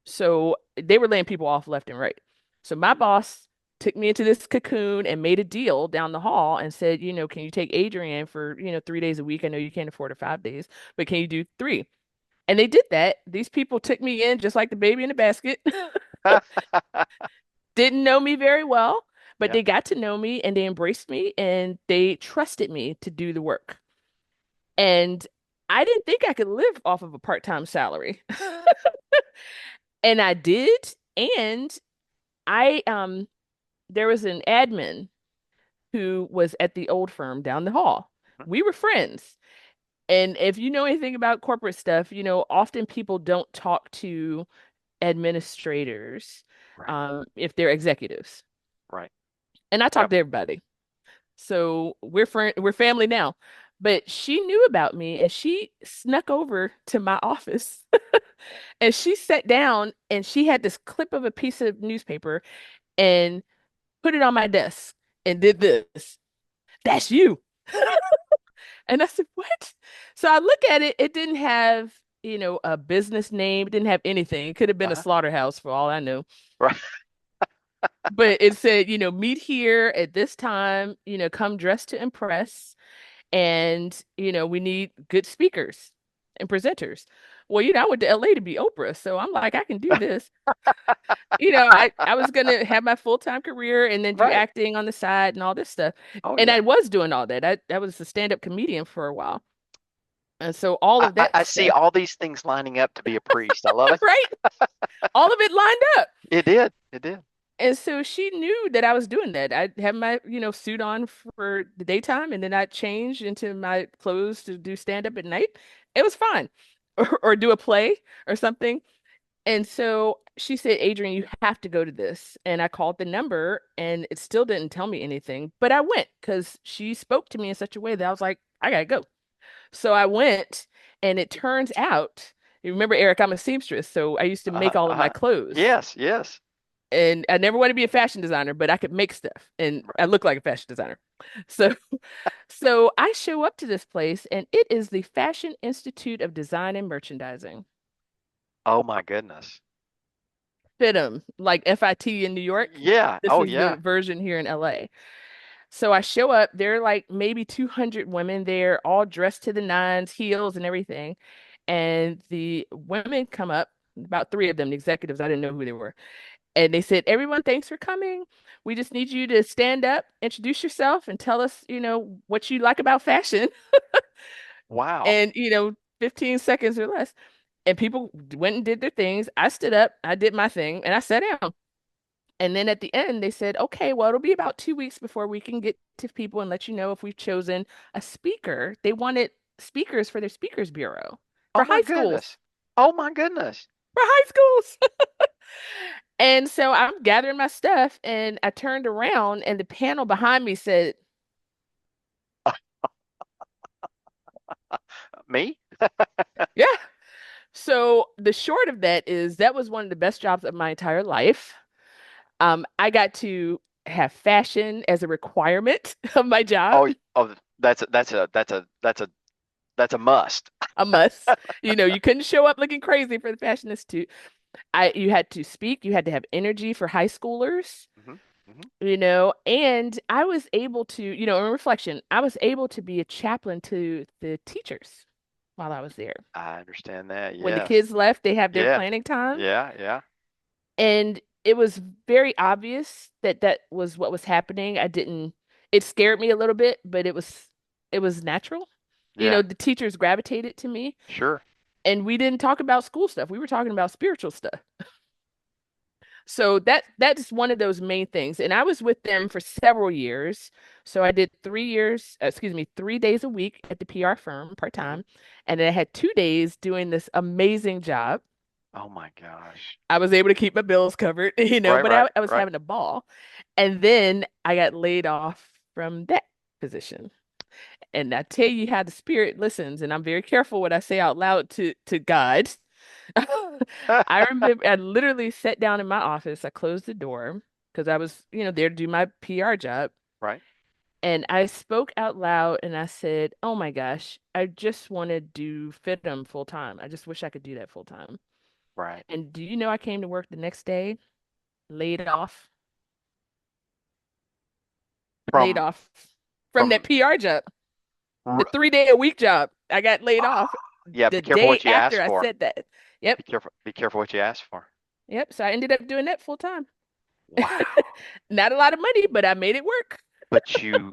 So they were laying people off left and right. So my boss took me into this cocoon and made a deal down the hall and said, can you take Adrienne for, 3 days a week? I know you can't afford her 5 days, but can you do three? And they did that. These people took me in just like the baby in the basket. Didn't know me very well, but Yeah. they got to know me and they embraced me and they trusted me to do the work. And I didn't think I could live off of a part-time salary. And I did. And I there was an admin who was at the old firm down the hall. Mhm. We were friends. And if you know anything about corporate stuff, often people don't talk to administrators Right. if they're executives. Right. And I talk Yep. to everybody. So we're family now. But she knew about me and she snuck over to my office and she sat down and she had this clip of a piece of newspaper and put it on my desk and did this. That's you. And I said, what? So I look at it, it didn't have, a business name, it didn't have anything. It could have been a Uh-huh. slaughterhouse for all I know. Right. But it said, meet here at this time, come dressed to impress. And, we need good speakers and presenters. Well, I went to LA to be Oprah, so I'm like, I can do this. I was gonna have my full-time career and then do Right. acting on the side and all this stuff. Oh And yeah. I was doing all that. I was a stand-up comedian for a while. And so all of that I see stuff, all these things lining up to be a priest. I love it. right? All of it lined up. It did. It did. And so she knew that I was doing that. I'd have my, suit on for the daytime and then I'd change into my clothes to do stand-up at night. It was fine. Or do a play or something. And so she said, Adrienne, you have to go to this. And I called the number and it still didn't tell me anything. But I went because she spoke to me in such a way that I was like, I gotta go. So I went and it turns out, you remember, Eric, I'm a seamstress. So I used to make all of my Uh-huh. clothes. Yes. Yes. And I never wanted to be a fashion designer, but I could make stuff and I look like a fashion designer. So so I show up to this place and it is the Fashion Institute of Design and Merchandising. Oh my goodness. FITM, like FIT in New York. Yeah. This Oh is the yeah. version here in LA. So I show up, there are like maybe 200 women there, all dressed to the nines, heels and everything. And the women come up, about three of them, the executives, I didn't know who they were. And they said, everyone, thanks for coming. We just need you to stand up, introduce yourself, and tell us, what you like about fashion. Wow. And, 15 seconds or less. And people went and did their things. I stood up, I did my thing, and I sat down. And then at the end, they said, okay, well, it'll be about 2 weeks before we can get to people and let you know if we've chosen a speaker. They wanted speakers for their speakers bureau Oh for my high schools, goodness. Oh my goodness. for high schools. And so I'm gathering my stuff and I turned around and the panel behind me said, Me? yeah. So the short of that is that was one of the best jobs of my entire life. I got to have fashion as a requirement of my job, Oh, that's a must. a must. You couldn't show up looking crazy for the Fashion Institute. You had to speak, you had to have energy for high schoolers, Hmm. Hmm. and I was able to, in reflection, I was able to be a chaplain to the teachers while I was there. I understand that. When the Yes. kids left, they have their Yeah. planning time. Yeah. Yeah. And it was very obvious that that was what was happening. It scared me a little bit, but it was natural. Yeah. The teachers gravitated to me Sure. and we didn't talk about school stuff. We were talking about spiritual stuff. So that's one of those main things. And I was with them for several years. So I did 3 years, excuse me, 3 days a week at the PR firm Hmm. part-time. And then I had 2 days doing this amazing job. Oh my gosh. I was able to keep my bills covered, Right. but Right. I was Right. having a ball. And then I got laid off from that position. And I tell you how the spirit listens, and I'm very careful what I say out loud to God. I remember I literally sat down in my office. I closed the door because I was, there to do my PR job. Right. And I spoke out loud and I said, "Oh my gosh, I just want to do FITM full time. I just wish I could do that full time." Right. And do you know I came to work the next day, laid off, laid From off from that from PR job, the r- 3 day a week job. I got laid off yeah, the be careful day what you after ask I for. said that. Yep. Be careful what you ask for. Yep. So I ended up doing that full time. Wow. Not a lot of money, but I made it work. But you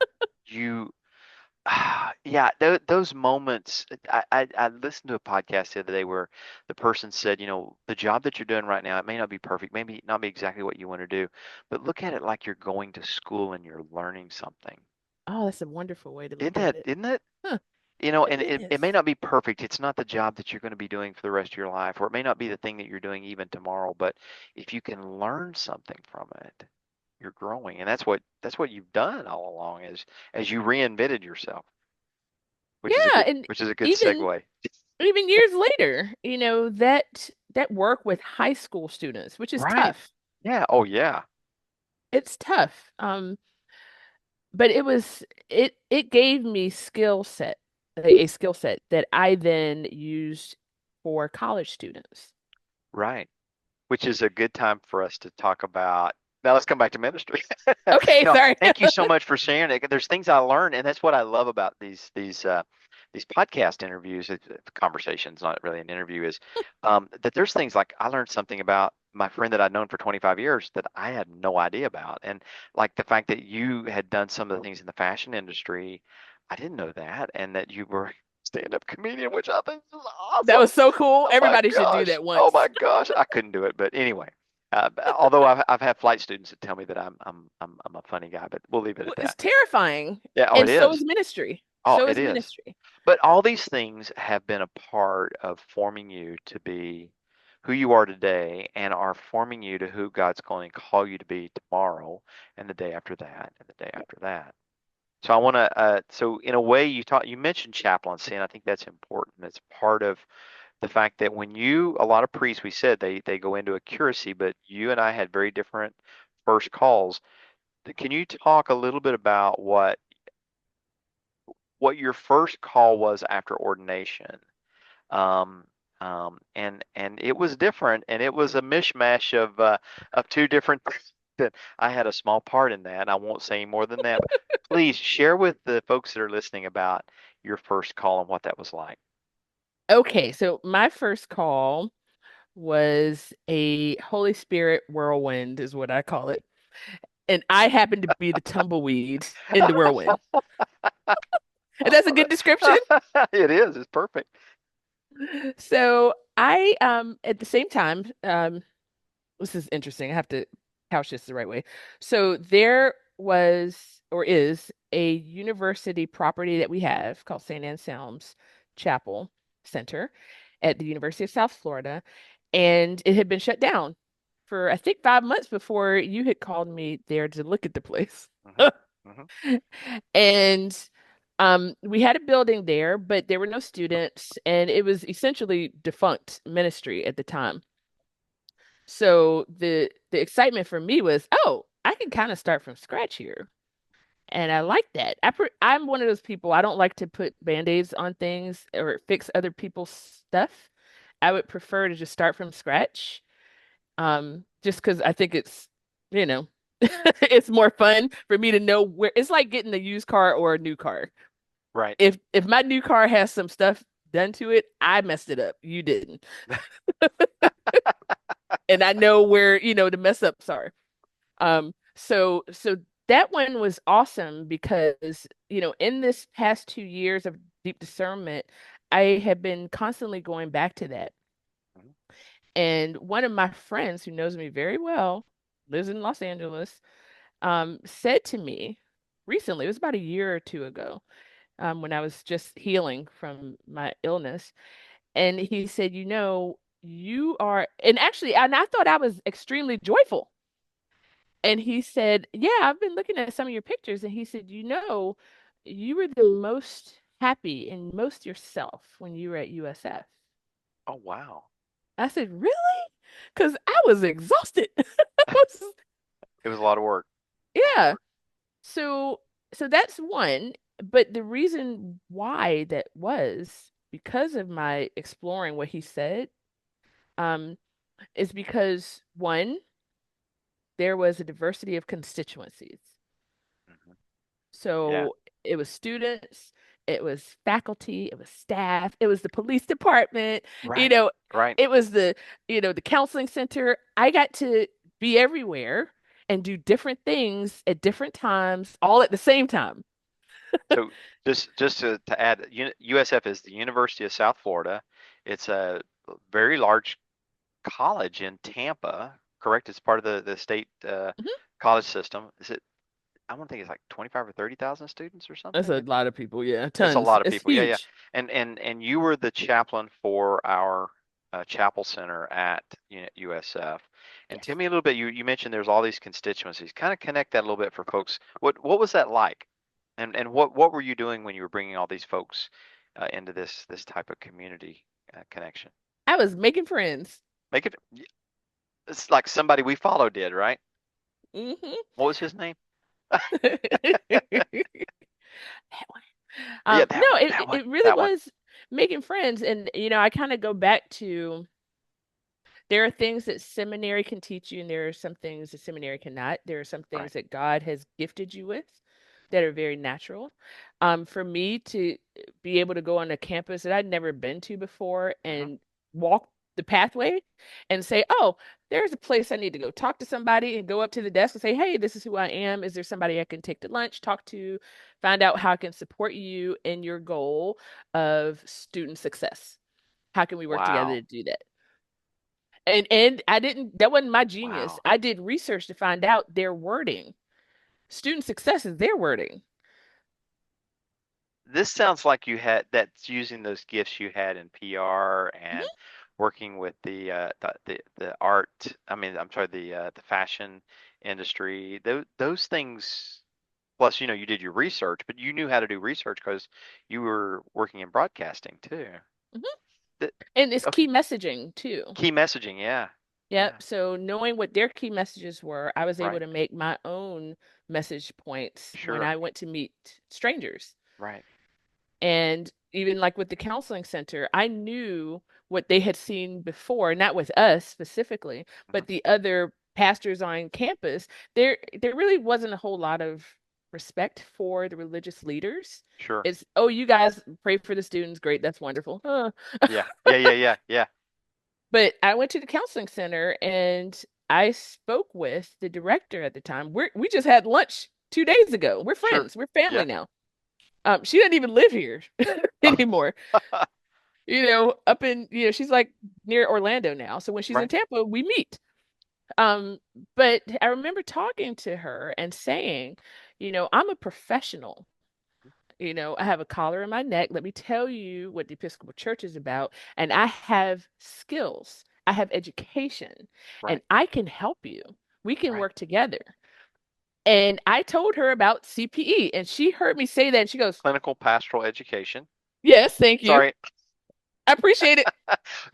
yeah, those moments. I listened to a podcast the other day where the person said, the job that you're doing right now, it may not be perfect, maybe not be exactly what you want to do, but look at it like you're going to school and you're learning something. Oh, that's a wonderful way to Isn't look at that, it. isn't it? Huh, And it it may is. not be perfect. It's not the job that you're going to be doing for the rest of your life, or it may not be the thing that you're doing even tomorrow, but if you can learn something from it, you're growing. And that's what you've done all along as you reinvented yourself, which is a Yeah, good and which is a good even segue. even years later, that work with high school students, which is Right. tough. Yeah. Oh yeah. It's tough. But it gave me a skill set that I then used for college students. Right. Which is a good time for us to talk about. Now let's come back to ministry. Okay, No, sorry. thank you so much for sharing it. There's things I learned, and that's what I love about these podcast interviews, conversations, not really an interview, is that there's things like I learned something about my friend that I'd known for 25 years that I had no idea about, and like the fact that you had done some of the things in the fashion industry, I didn't know that, and that you were a stand-up comedian, which I think is That awesome. was so cool. Oh my Everybody should do gosh. that Oh once. my gosh. I couldn't do it. But anyway, although I've had flight students that tell me that I'm a funny guy, but we'll leave it Well, at it's that. terrifying. Yeah. Oh, it And so is. is ministry. Oh, So it is is. ministry. But all these things have been a part of forming you to be who you are today and are forming you to who God's going to call you to be tomorrow and the day after that and the day after that. So I want to, so in a way you mentioned chaplaincy, and I think that's important. It's part of the fact that a lot of priests, we said they go into a curacy, but you and I had very different first calls. Can you talk a little bit about what your first call was after ordination? Um, and it was different, and it was a mishmash of two different things. That I had a small part in that. I won't say any more than that. But please share with the folks that are listening about your first call and what that was like. Okay, so my first call was a Holy Spirit whirlwind, is what I call it. And I happened to be the tumbleweed in the whirlwind. And that's a good description. It is. It's perfect. So I at the same time, this is interesting. I have to couch this the right way. So there was or is a university property that we have called St. Anselm's Chapel Center at the University of South Florida, and it had been shut down for I think 5 months before you had called me there to look at the place. Hmm. Hmm. And we had a building there, but there were no students, and it was essentially defunct ministry at the time. So the excitement for me was, oh, I can kind of start from scratch here. And I like that. I'm one of those people, I don't like to put band-aids on things or fix other people's stuff. I would prefer to just start from scratch. Just because I think it's, you know, it's more fun for me to know where it's like getting a used car or a new car. Right. If my new car has some stuff done to it, I messed it up. You didn't. And I know where, the mess ups are. So that one was awesome because, in this past 2 years of deep discernment, I have been constantly going back to that. Mhm. And one of my friends who knows me very well, lives in Los Angeles, said to me recently, it was about a year or two ago, when I was just healing from my illness. And he said, you are, and actually, and I thought I was extremely joyful. And he said, yeah, I've been looking at some of your pictures. And he said, you were the most happy and most yourself when you were at USF. Oh, wow. I said, really? Because I was exhausted. It was a lot of work. A lot of Yeah. work. So so that's one, but the reason why that was because of my exploring what he said, um, is because one, there was a diversity of constituencies. Hmm. Yeah. So it was students, it was faculty, it was staff, it was the police department, you Right. know, Right. it was the counseling center. I got to be everywhere and do different things at different times, all at the same time. So just to add, USF is the University of South Florida. It's a very large college in Tampa, correct? It's part of the state Mhm. college system. Is it? I want to think it's like 25 or 30,000 students or That's something. a lot of people, yeah, It's a tons. lot of It's people. Yeah, yeah. huge. And you were the chaplain for our chapel center at USF. And tell Yes. me a little bit. You mentioned there's all these constituencies. Kind of connect that a little bit for folks. What was that like? And what were you doing when you were bringing all these folks into this type of community connection? I was making friends. Make it. It's like somebody we follow did, right? Hmm. What was his name? Yeah, No, that one. it, That it one. it really That one. was making friends. And, I kind of go back to there are things that seminary can teach you, and there are some things that seminary cannot. There are some Right. things that God has gifted you with that are very natural. For me to be able to go on a campus that I'd never been to before Hmm. and walk the pathway and say, oh, there's a place I need to go talk to somebody and go up to the desk and say, hey, this is who I am. Is there somebody I can take to lunch, talk to, find out how I can support you in your goal of student success? How can we work together Wow. to do that? And I didn't, that wasn't my genius. Wow. I did research to find out their wording. Student success is their wording. This sounds like you had that's using those gifts you had in PR and Mhm. working with the art. I mean, I'm sorry, the fashion industry. Those things. Plus, you did your research, but you knew how to do research because you were working in broadcasting too. Mhm. Th- And it's okay. key messaging too. Key messaging. Yeah. Yeah. Yep. So knowing what their key messages were, I was able Right. to make my own message points when Sure. I went to meet strangers. Right. And even like with the counseling center, I knew what they had seen before, not with us specifically, Hmm. but the other pastors on campus. There really wasn't a whole lot of respect for the religious leaders. Sure. It's, oh, you guys pray for the students, great, that's wonderful. Huh. Yeah. Yeah. Yeah. Yeah. Yeah. But I went to the counseling center and I spoke with the director at the time. We just had lunch 2 days ago. We're Sure. friends. We're family Yeah. now. She doesn't even live here Oh. anymore. Up in, she's like near Orlando now. So when she's in Right. Tampa, we meet. Um, but I remember talking to her and saying, I'm a professional. I have a collar in my neck. Let me tell you what the Episcopal Church is about. And I have skills, I have education, and Right. I can help you. We can Right. work together. And I told her about CPE, and she heard me say that, and she goes, Clinical pastoral education. yes, thank you. Sorry. I appreciate it.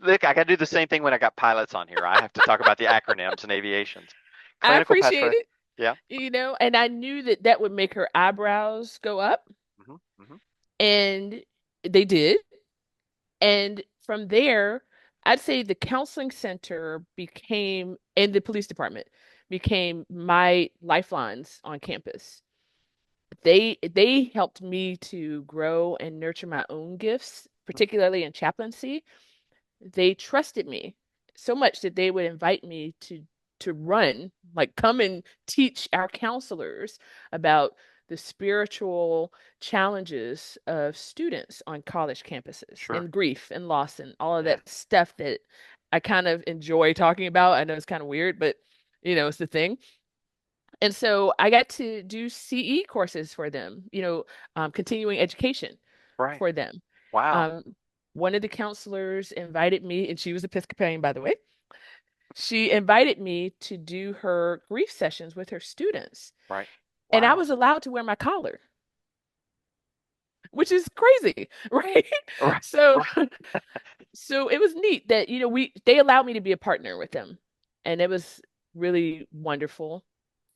Look, I got to do the same thing when I got pilots on here. I have to talk about the acronyms and aviations. I Clinical appreciate pastoral. it. Yeah. And I knew that that would make her eyebrows go up, Hmm. Hmm. and they did. And from there, I'd say the counseling center became, and the police department became my lifelines on campus. They helped me to grow and nurture my own gifts, particularly in chaplaincy. They trusted me so much that they would invite me to run, like come and teach our counselors about the spiritual challenges of students on college campuses Sure. and grief and loss and all of Yeah. that stuff that I kind of enjoy talking about. I know it's kind of weird, but it's the thing. And so I got to do CE courses for them, continuing education Right. for them. Wow. Um, One of the counselors invited me, and she was Episcopalian, by the way. She invited me to do her grief sessions with her students, Right. and I Wow. was allowed to wear my collar, which is crazy, right? Right. So, Right. so it was neat that, they allowed me to be a partner with them, and it was really wonderful.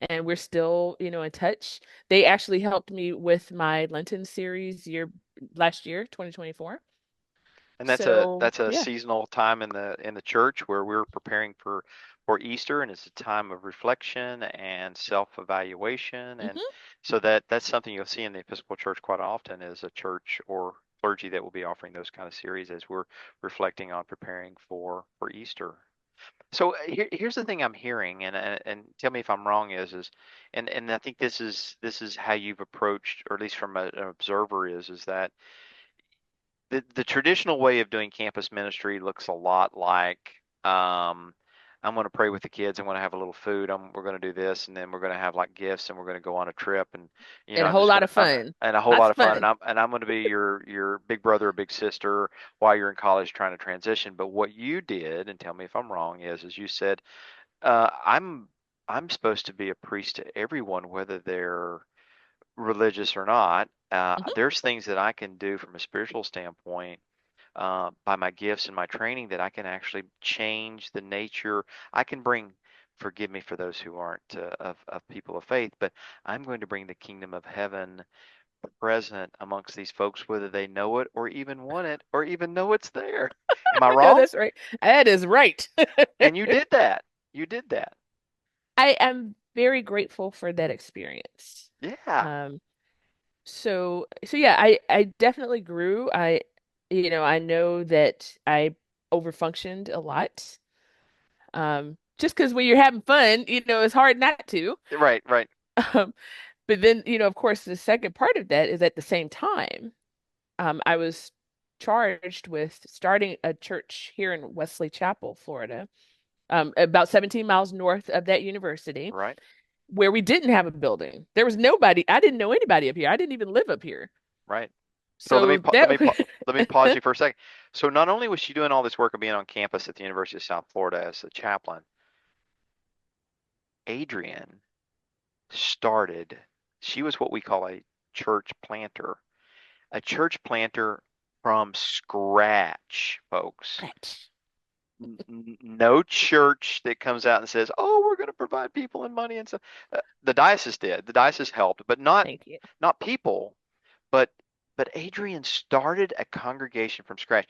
And we're still, in touch. They actually helped me with my Lenten series last year, 2024. And So, that's a yeah. seasonal time in the church where we're preparing for Easter, and it's a time of reflection and self-evaluation, and Hmm. so that's something you'll see in the Episcopal Church quite often is a church or clergy that will be offering those kind of series as we're reflecting on preparing for Easter. So here's the thing I'm hearing, and tell me if I'm wrong, and I think this is how you've approached, or at least from an observer, is that the traditional way of doing campus ministry looks a lot like I'm going to pray with the kids. I'm going to have a little food. We're going to do this, and then we're going to have like gifts, and we're going to go on a trip, and And a I'm whole just lot going to of fun. and a whole Lots lot of of fun, and fun. I'm going to be your big brother or big sister while you're in college trying to transition. But what you did, and tell me if I'm wrong, is you said uh, I'm I'm supposed to be a priest to everyone, whether they're religious or not. Hmm. There's things that I can do from a spiritual standpoint by my gifts and my training that I can actually change the nature. I can bring, forgive me for those who aren't of people of faith, but I'm going to bring the kingdom of heaven present amongst these folks, whether they know it or even want it or even know it's there. Am I No, wrong? that's right. That is right. And you did that. You did that. I am very grateful for that experience. Yeah. Um, so yeah, I definitely grew. I know that I overfunctioned a lot. Just because when you're having fun, it's hard not to. Right, right, Um, but then, of course, the second part of that is at the same time, I was charged with starting a church here in Wesley Chapel, Florida, about 17 miles north of that university, right, where we didn't have a building. There was nobody. I didn't know anybody up here. I didn't even live up here. right. So So that, let me pause you for a second. So not only was she doing all this work of being on campus at the University of South Florida as a chaplain, Adrienne started, she was what we call a church planter from scratch, folks. Scratch. No church that comes out and says, "Oh, we're going to provide people and money and stuff." The diocese did. The diocese helped, but Thank you. not people. But Adrian started a congregation from scratch.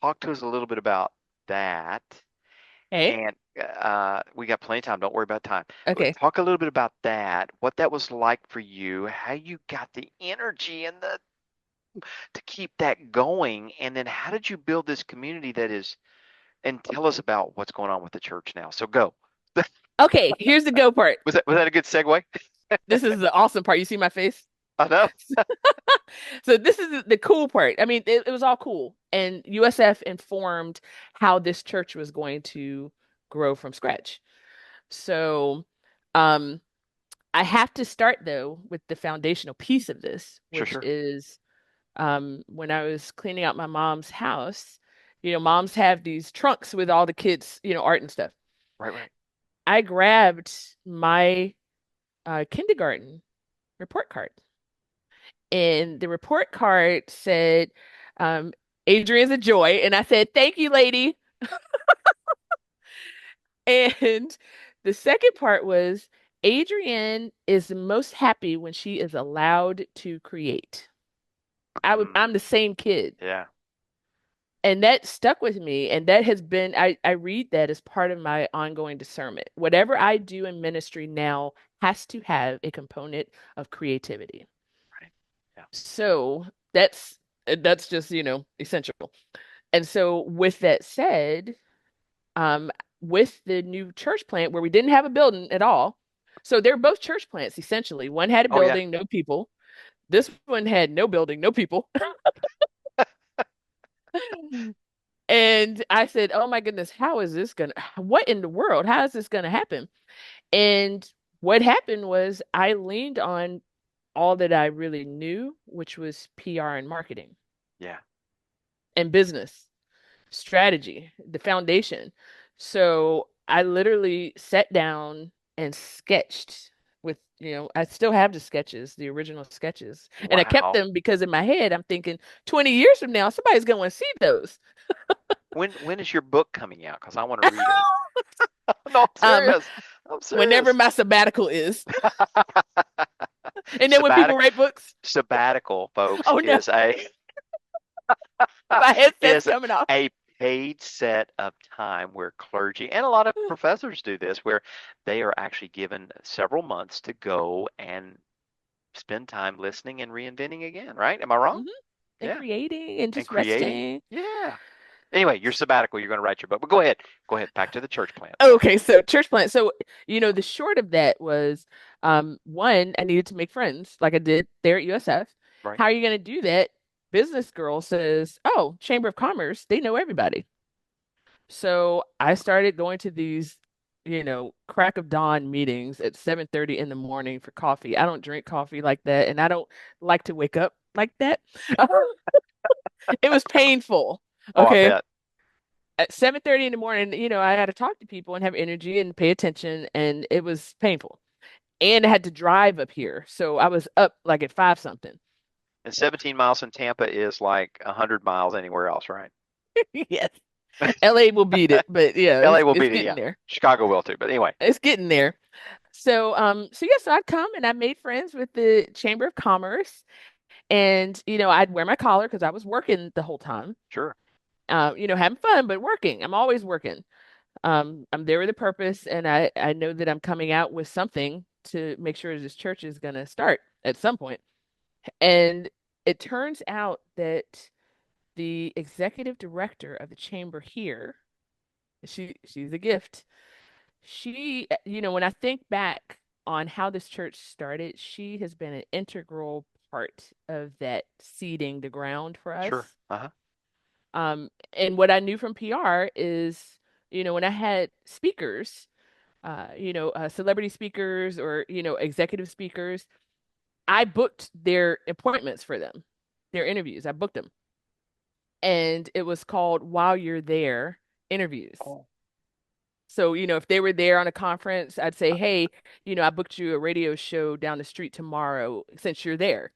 Talk to us a little bit about that. Hey, And we got plenty of time. Don't worry about time. But okay. talk a little bit about that. What that was like for you. How you got the energy and the to keep that going. And then how did you build this community that is? And tell us about what's going on with the church now. So go. Okay, here's the go part. Was that a good segue? This is the awesome part. You see my face? I know. So this is the cool part. I mean, it was all cool. And USF informed how this church was going to grow from scratch. So, um, I have to start though with the foundational piece of this, Sure, which sure. is when I was cleaning out my mom's house, moms have these trunks with all the kids, art and stuff. Right, right. I grabbed my kindergarten report card, and the report card said, um, Adrienne's a joy. And I said, thank you, lady. And the second part was, Adrienne is the most happy when she is allowed to create. I'm Mm, the same kid. yeah. And that stuck with me. And that has been, I read that as part of my ongoing discernment. Whatever I do in ministry now has to have a component of creativity. Right. Yeah. So that's just, essential. And so with that said, um, with the new church plant where we didn't have a building at all. So they're both church plants essentially. One had a Oh yeah. building, no people. This one had no building, no people. And I said, "Oh my goodness, what in the world? How is this gonna happen?" And what happened was I leaned on all that I really knew, which was PR and marketing Yeah. and business strategy, the foundation. So I literally sat down and sketched with, I still have the sketches, the original sketches. And I kept Wow. them because in my head, I'm thinking 20 years from now, somebody's going to want to see those. When is your book coming out? Because I want to read it. No, I'm Um, serious. I'm whenever serious. my sabbatical is. And then when people Sabbatic write books, sabbatical, folks, oh no, my headset's is coming off. a paid set of time where clergy and a lot of professors do this, where they are actually given several months to go and spend time listening and reinventing again, right? Am I wrong? Hmm. And Yeah. creating and And just creating. resting. Yeah. Anyway, you're sabbatical. You're going to write your book. But go ahead. Go ahead. Back to the church plant. Sorry. Okay, so church plant. So, the short of that was one, I needed to make friends like I did there at USF. Right. How are you going to do that? Business girl says, "Oh, Chamber of Commerce, they know everybody." So I started going to these, crack of dawn meetings at 7:30 in the morning for coffee. I don't drink coffee like that, and I don't like to wake up like that. It was painful. Oh, I Okay. bet. At 7:30 in the morning, I had to talk to people and have energy and pay attention, and it was painful. And I had to drive up here. So I was up like at five something. And 17 miles in Tampa is like 100 miles anywhere else, right? Yes. LA will beat it, but yeah, LA it's will it's beat it. getting Yeah. there. Chicago will too. But anyway, It's getting there. So yes, I'd come and I made friends with the Chamber of Commerce, and I'd wear my collar because I was working the whole time. sure. Having fun, but working. I'm always working. I'm there with a purpose, and I know that I'm coming out with something to make sure this church is gonna start at some point. And it turns out that the executive director of the chamber here, she's a gift. When I think back on how this church started, she has been an integral part of that seeding the ground for Sure. us. Uh-huh. And what I knew from PR is, when I had speakers, celebrity speakers or, executive speakers, I booked their appointments for them, their interviews. I booked them. And it was called While You're There interviews. Oh, So, if they were there on a conference, I'd say, hey, I booked you a radio show down the street tomorrow since you're there.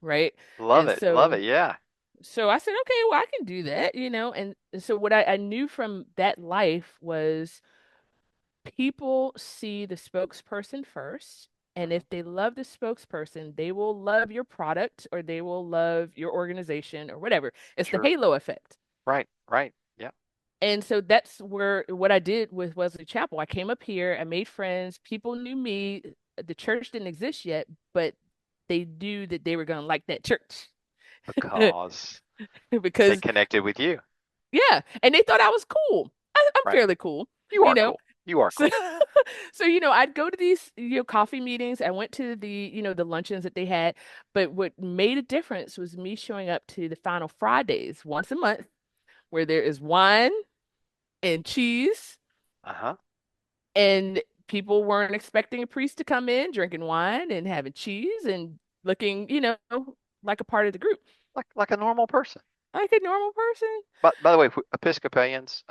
Right. love And it. Love so it. Yeah. So I said, okay, well, I can do that, And so what I knew from that life was people see the spokesperson first. And Hmm. if they love the spokesperson, they will love your product or they will love your organization or whatever. It's the Sure. halo effect. Right. Right. Yeah. And so that's where what I did with Wesley Chapel. I came up here, I made friends, people knew me. The church didn't exist yet, but they knew that they were going to like that church Because they because connected with you. yeah, and they thought I was cool. I'm Right. fairly cool, You you are know. cool. You are So, cool. so I'd go to these, coffee meetings. I went to the luncheons that they had. But what made a difference was me showing up to the final Fridays once a month, where there is wine and cheese, Uh-huh. and people weren't expecting a priest to come in drinking wine and having cheese and looking, like a part of the group, Like a normal person. like a normal person. But by the way, Episcopalians,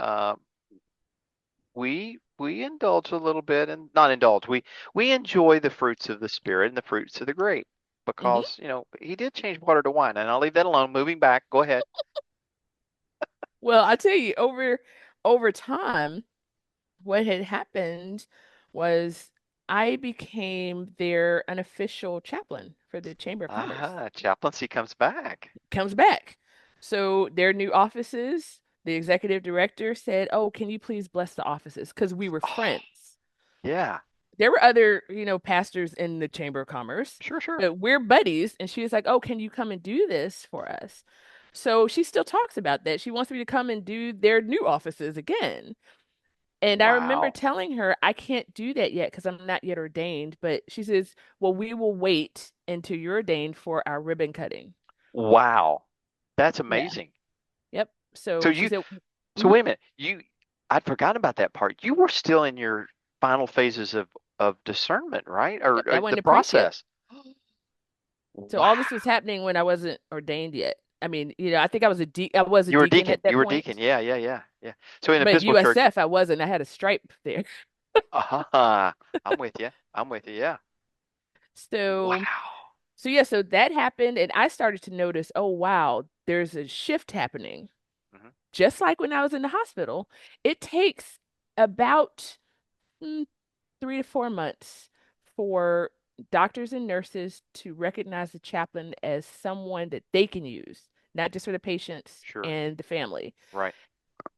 we indulge a little bit and not indulge. We enjoy the fruits of the spirit and the fruits of the grape Hmm. because, he did change water to wine, and I'll leave that alone. Moving back, go ahead. Well, I tell you, over time, what had happened was I became their unofficial chaplain for the Chamber of Commerce. Ah, chaplaincy comes back. Comes back. So their new offices, the executive director said, "Oh, can you please bless the offices?" Because we were Oh, friends. yeah. There were other, pastors in the Chamber of Commerce, Sure, sure. but we're buddies. And she was like, "Oh, can you come and do this for us?" So she still talks about that. She wants me to come and do their new offices again. And I remember Wow. telling her, I can't do that yet because I'm not yet ordained. But she says, well, we will wait until you're ordained for our ribbon cutting. Wow. That's Yeah. amazing. Yep. So So she you said, so mhm. wait a minute. I'd forgotten about that part. You were still in your final phases of discernment, right? Yep, I Or the wasn't a priest yet. process. So all this Wow. was happening when I wasn't ordained yet. I mean, I think I was a You were deacon deacon. at You that were deacon. point. Yeah, yeah, yeah, yeah. So in But Episcopal Church, USF, I wasn't. I had a stripe there. I'm with you. I'm with you. Yeah. So, Wow. so that happened, and I started to notice, oh wow, there's a shift happening. Hmm. Just like when I was in the hospital, it takes about 3 to 4 months for doctors and nurses to recognize the chaplain as someone that they can use, not just for the patients Sure. and the family. Right.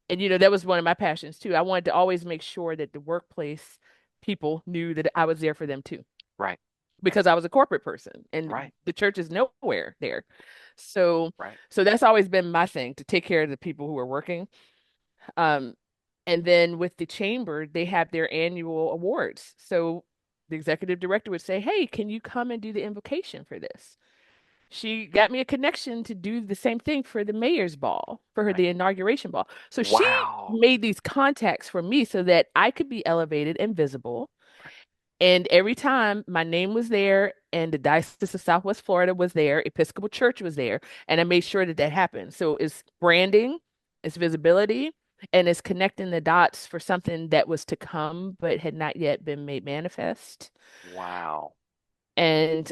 And that was one of my passions too. I wanted to always make sure that the workplace people knew that I was there for them too, Right. Right. because I was a corporate person and Right. the church is nowhere there. So, Right. so that's always been my thing to take care of the people who are working. Um, and then with the chamber, they have their annual awards. So the executive director would say, "Hey, can you come and do the invocation for this?" She got me a connection to do the same thing for the mayor's ball, for her Right. the inauguration ball. So she Wow. made these contacts for me so that I could be elevated and visible. Right. And every time my name was there and the Diocese of Southwest Florida was there, Episcopal Church was there, and I made sure that that happened. So it's branding, it's visibility, and it's connecting the dots for something that was to come but had not yet been made manifest. Wow. And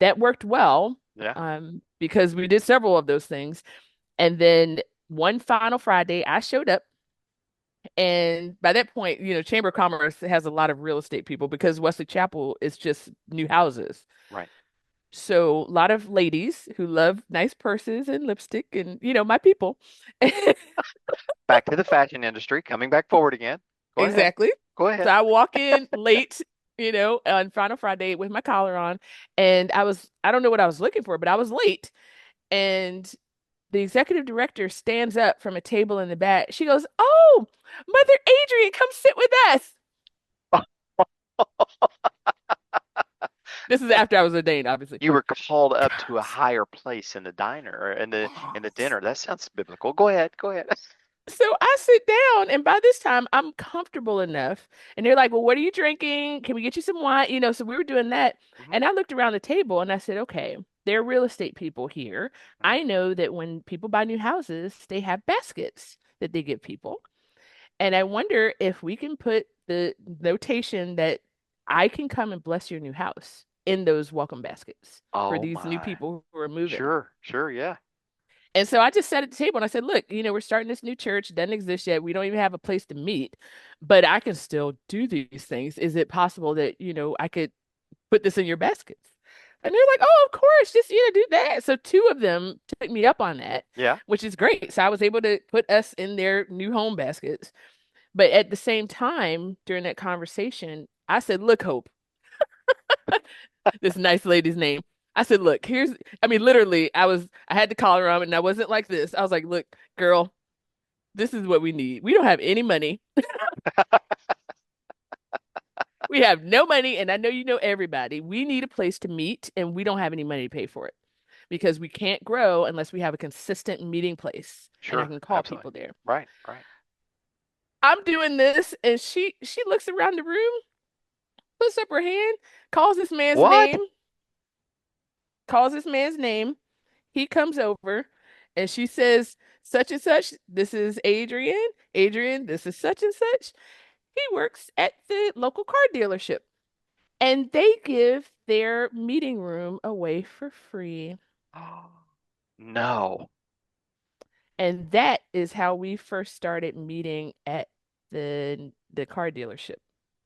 that worked well Yeah. because we did several of those things. And then one final Friday, I showed up. And by that point, Chamber of Commerce has a lot of real estate people because Wesley Chapel is just new houses. Right. So a lot of ladies who love nice purses and lipstick and, my people. Back to the fashion industry. Coming back forward again. Go ahead. Exactly. Go So ahead. I walk in late, on Final Friday with my collar on. And I don't know what I was looking for, but I was late. And the executive director stands up from a table in the back. She goes, "Oh, Mother Adrienne, come sit with us." This is after I was ordained, obviously. You were called up to a higher place in the diner or in the Yes. dinner. That sounds biblical. Go ahead. Go ahead. So I sit down, and by this time, I'm comfortable enough. And they're like, "Well, what are you drinking? Can we get you some wine?" So we were doing that. Hmm. And I looked around the table and I said, "Okay, there are real estate people here. Hmm. I know that when people buy new houses, they have baskets that they give people. And I wonder if we can put the notation that I can come and bless your new house in those welcome baskets for Oh these new my. people who are moving." Sure. Sure. Yeah. And so I just sat at the table and I said, look, we're starting this new church. It doesn't exist yet. We don't even have a place to meet, but I can still do these things. Is it possible that, I could put this in your baskets? And they're like, oh, of course, just, do that. So two of them took me up on that, Yeah. which is great. So I was able to put us in their new home baskets. But at the same time, during that conversation, I said, look, Hope, this nice lady's name. I said, look, I mean, literally, I had to call her on it and I wasn't like this. I was like, look, girl, this is what we need. We don't have any money. We have no money. And I know you know everybody. We need a place to meet and we don't have any money to pay for it because we can't grow unless we have a consistent meeting place and I Sure. can call Absolutely. people there. Right. Right. I'm doing this and she looks around the room, puts up her hand, calls this man's What? name, calls this man's name. He comes over and she says, such and such, this is Adrienne. Adrienne, this is such and such. He works at the local car dealership. And they give their meeting room away for free. No. And that is how we first started meeting at the car dealership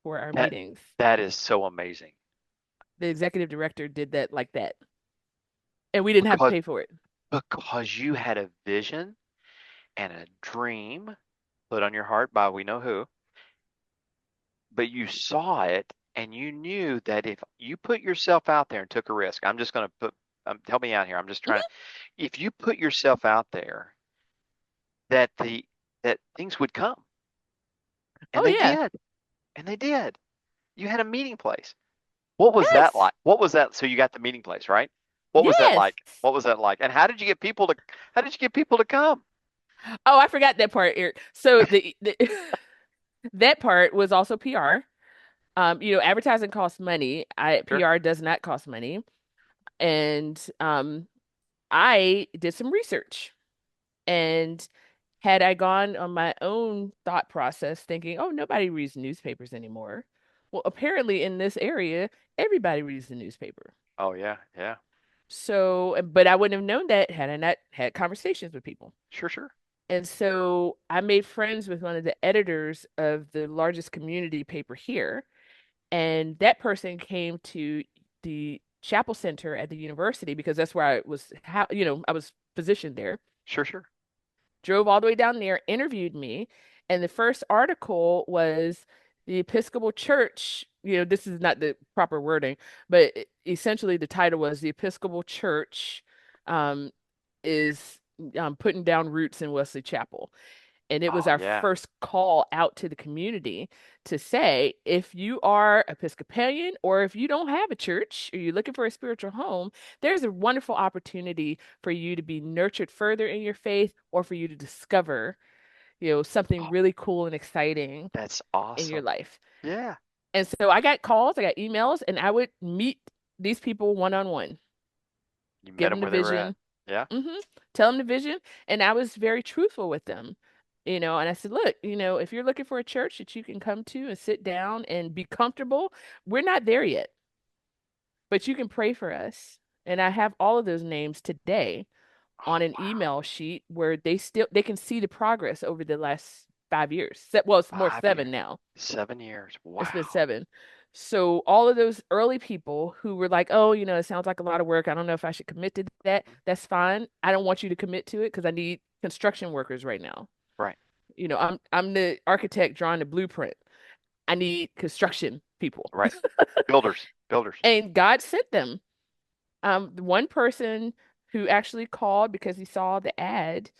for our That meetings. that is so amazing The executive director did that like that. And we didn't have to because pay for it. because you had a vision and a dream put on your heart by we know who, but you saw it and you knew that if you put yourself out there and took a risk, I'm just going to put, help me out here. I'm just trying to, Mhm. if you put yourself out there, that that things would come, and Oh they yeah. did, and they did. You had a meeting place. What was that Yes. like? What was that? So you got the meeting place, right? What was that Yes. like? What was that like? And how did you get people to come? Oh, I forgot that part, Eric. So the that part was also PR. Advertising costs money. Sure. PR does not cost money. And I did some research. And had I gone on my own thought process thinking, oh, nobody reads newspapers anymore. Well, apparently in this area, everybody reads the newspaper. Oh yeah, yeah. So, but I wouldn't have known that had I not had conversations with people. Sure, sure. And so I made friends with one of the editors of the largest community paper here. And that person came to the Chapel Center at the university because that's where I was positioned there. Sure, sure. Drove all the way down there, interviewed me, and the first article was the Episcopal Church. This is not the proper wording, but essentially the title was the Episcopal Church um, is putting down roots in Wesley Chapel. And it was Oh our yeah. first call out to the community to say, if you are Episcopalian or if you don't have a church or you're looking for a spiritual home, there's a wonderful opportunity for you to be nurtured further in your faith or for you to discover, something Oh, really cool and exciting that's in your awesome. life. Yeah. And so I got calls, I got emails, and I would meet these people one on one, You met give them them the where they were at. vision, Yeah. hmm tell them the vision. And I was very truthful with them. And I said, look, if you're looking for a church that you can come to and sit down and be comfortable, we're not there yet, but you can pray for us. And I have all of those names today on Oh an wow. email sheet where they can see the progress over the last 5 years. Well, it's more 7 5 years. now. 7 years. It's been Wow. 7. So all of those early people who were like, oh, it sounds like a lot of work. I don't know if I should commit to that. That's fine. I don't want you to commit to it because I need construction workers right now. Right. I'm the architect drawing the blueprint. I need construction people. Right. Builders. Builders. And God sent them. The one person who actually called because he saw the ad,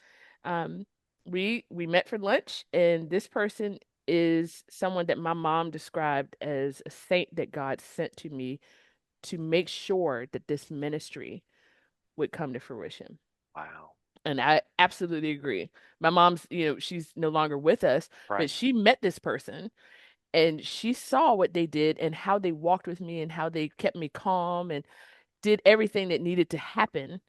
um, we met for lunch, and this person is someone that my mom described as a saint that God sent to me to make sure that this ministry would come to fruition. Wow. And I absolutely agree. My mom's, she's no longer with us, but Right. she met this person and she saw what they did and how they walked with me and how they kept me calm and did everything that needed to happen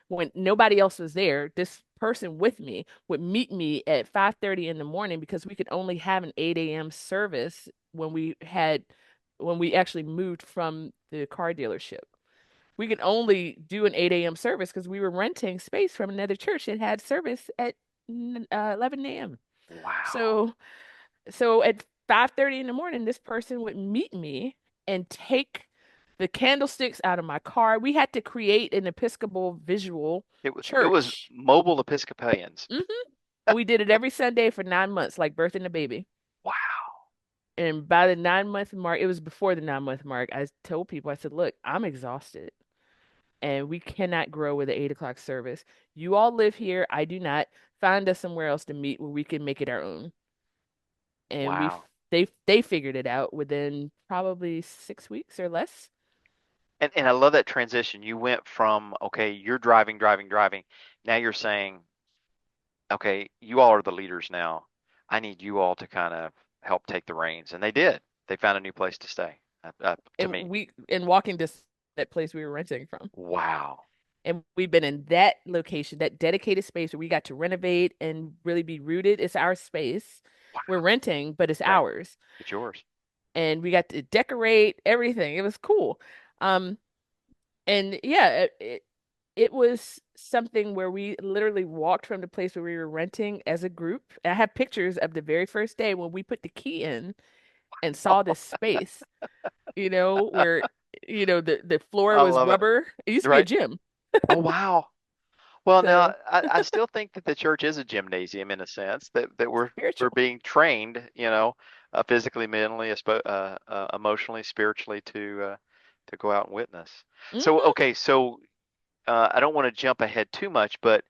when nobody else was there. This person with me would meet me at 5:30 in the morning because we could only have an 8 a.m. service when we actually moved from the car dealership. we could only do an 8 a.m. service because we were renting space from another church that had service at 11 a.m. Wow. So so at 5:30 in the morning, this person would meet me and take the candlesticks out of my car. We had to create an Episcopal visual It was church. mobile Episcopalians. hmm And we did it every Sunday for 9 months, like birthing a baby. Wow. And by the 9 month mark, it was before the 9 month mark, I told people, I said, look, I'm exhausted and we cannot grow with an 8 o'clock service. You all live here. I do not. Find us somewhere else to meet where we can make it our own. And Wow. they figured it out within probably 6 weeks or less. And I love that transition. You went from, okay, you're driving, driving, driving. Now you're saying, okay, you all are the leaders now. I need you all to kind of help take the reins. And they did. They found a new place to stay, to And me. we in walking distance that place we were renting from. Wow. And we've been in that location, that dedicated space where we got to renovate and really be rooted. It's our space. We're Wow. renting, but it's Right. ours. It's yours. And we got to decorate everything. It was cool. Um, and yeah, it was something where we literally walked from the place where we were renting as a group. I have pictures of the very first day when we put the key in and saw this space, where, the floor I was love it. rubber. It used to be a Right. gym. Oh, wow. Well, now So I still think that the church is a gymnasium in a sense that we're spiritual. being trained, physically, mentally, emotionally, spiritually to go out and witness. So hmm okay, so I don't want to jump ahead too much, but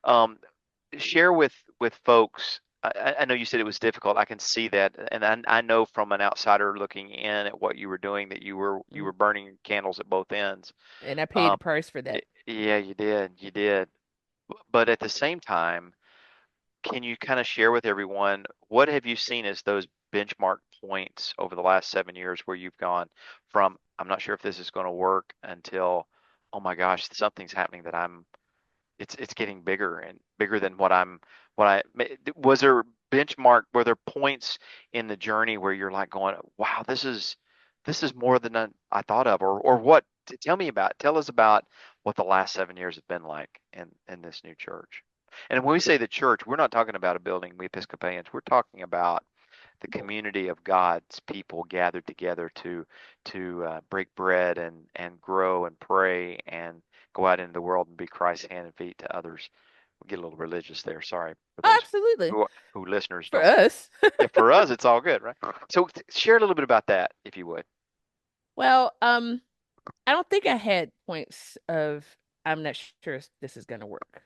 um, share with folks. I know you said it was difficult. I can see that, and I know from an outsider looking in at what you were doing that you were burning candles at both ends. And I paid the Um, price for that. yeah, you did. But at the same time, can you kind of share with everyone what have you seen as those benchmark points over the last 7 years where you've gone from, I'm not sure if this is going to work until, oh my gosh, something's happening that it's getting bigger and bigger than was there benchmark, were there points in the journey where you're like going, wow, this is more than I thought of, or what? Tell us about what the last 7 years have been like in this new church. And when we say the church, we're not talking about a building, we Episcopalians. We're talking about the community of God's people gathered together to break bread and grow and pray and go out into the world and be Christ's hand and feet to others. We get a little religious there. Sorry for Oh, those absolutely. who listeners For don't. us. Yeah, for us, it's all good, right? So share a little bit about that, if you would. Well, I don't think I had points of I'm not sure if this is gonna work.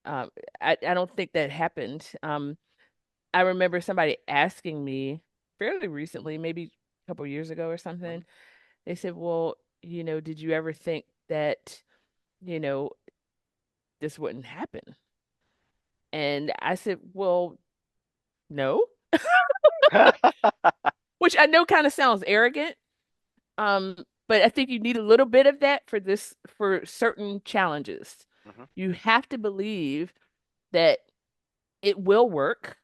Um, I don't think that happened. I remember somebody asking me fairly recently, maybe a couple years ago or Mhm. something. They said, "Well, did you ever think that, you know, this wouldn't happen?" And I said, "Well, no," which I know kind of sounds arrogant. Um, but I think you need a little bit of that for certain challenges. Mhm. You have to believe that it will work.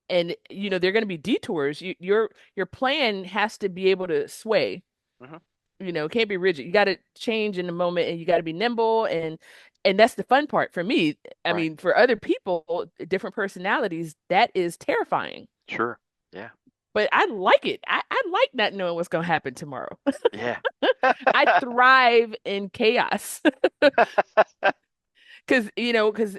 And there are going to be detours. Your plan has to be able to sway. Mhm. It can't be rigid. You got to change in the moment, and you got to be nimble, and that's the fun part for me. I Right. mean, for other people, different personalities, that is terrifying. Sure. Yeah. But I like it. I like not knowing what's going to happen tomorrow. Yeah. I thrive in chaos because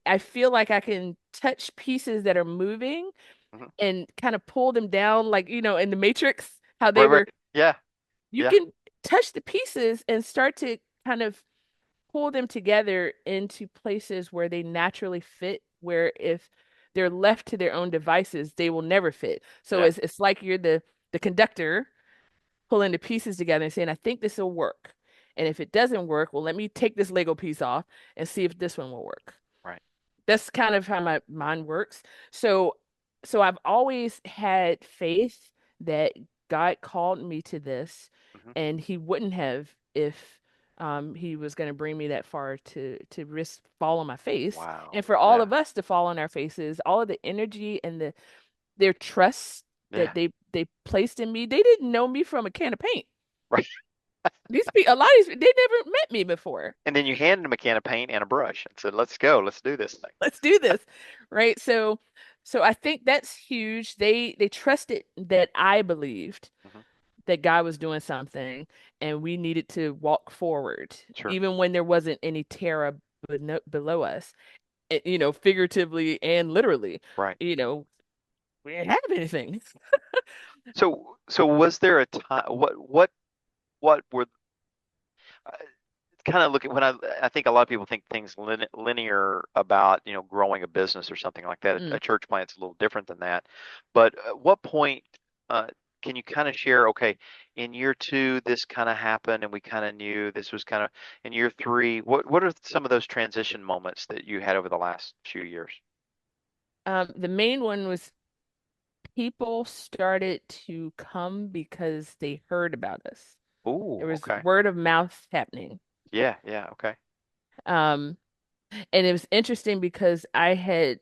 I feel like I can touch pieces that are moving Mhm. and kind of pull them down, like, in the Matrix, how they Right. Right. were, Yeah. you Yeah. can touch the pieces and start to kind of pull them together into places where they naturally fit, where if they're left to their own devices, they will never fit. So Yeah. it's like you're the conductor pulling the pieces together and saying, I think this will work. And if it doesn't work, well, let me take this Lego piece off and see if this one will work. Right. That's kind of how my mind works. So so I've always had faith that God called me to this, Mhm. and he wouldn't have if he was going to bring me that far to risk fall on my face, Wow. and for all Yeah. of us to fall on our faces, all of the energy and their trust Yeah. that they placed in me. They didn't know me from a can of paint. Right. These people, a lot of these, they never met me before. And then you handed them a can of paint and a brush and said, "Let's go. Let's do this thing." Let's do this. Right. So I think that's huge. They trusted that I believed Hmm. that God was doing something and we needed to walk forward, Sure. even when there wasn't any terror below us, figuratively and literally. Right. You know, we didn't have anything. So was there a time? What were kind of looking when I think a lot of people think things linear about growing a business or something like that. A Mm. church plant's a little different than that. But at what point uh, can you kind of share? Okay, in year two, this kind of happened, and we kind of knew this was kind of in year three. What are some of those transition moments that you had over the last few years? The main one was people started to come because they heard about us. Oh, There was okay. word of mouth happening. Yeah, yeah, okay. Um, and it was interesting because I had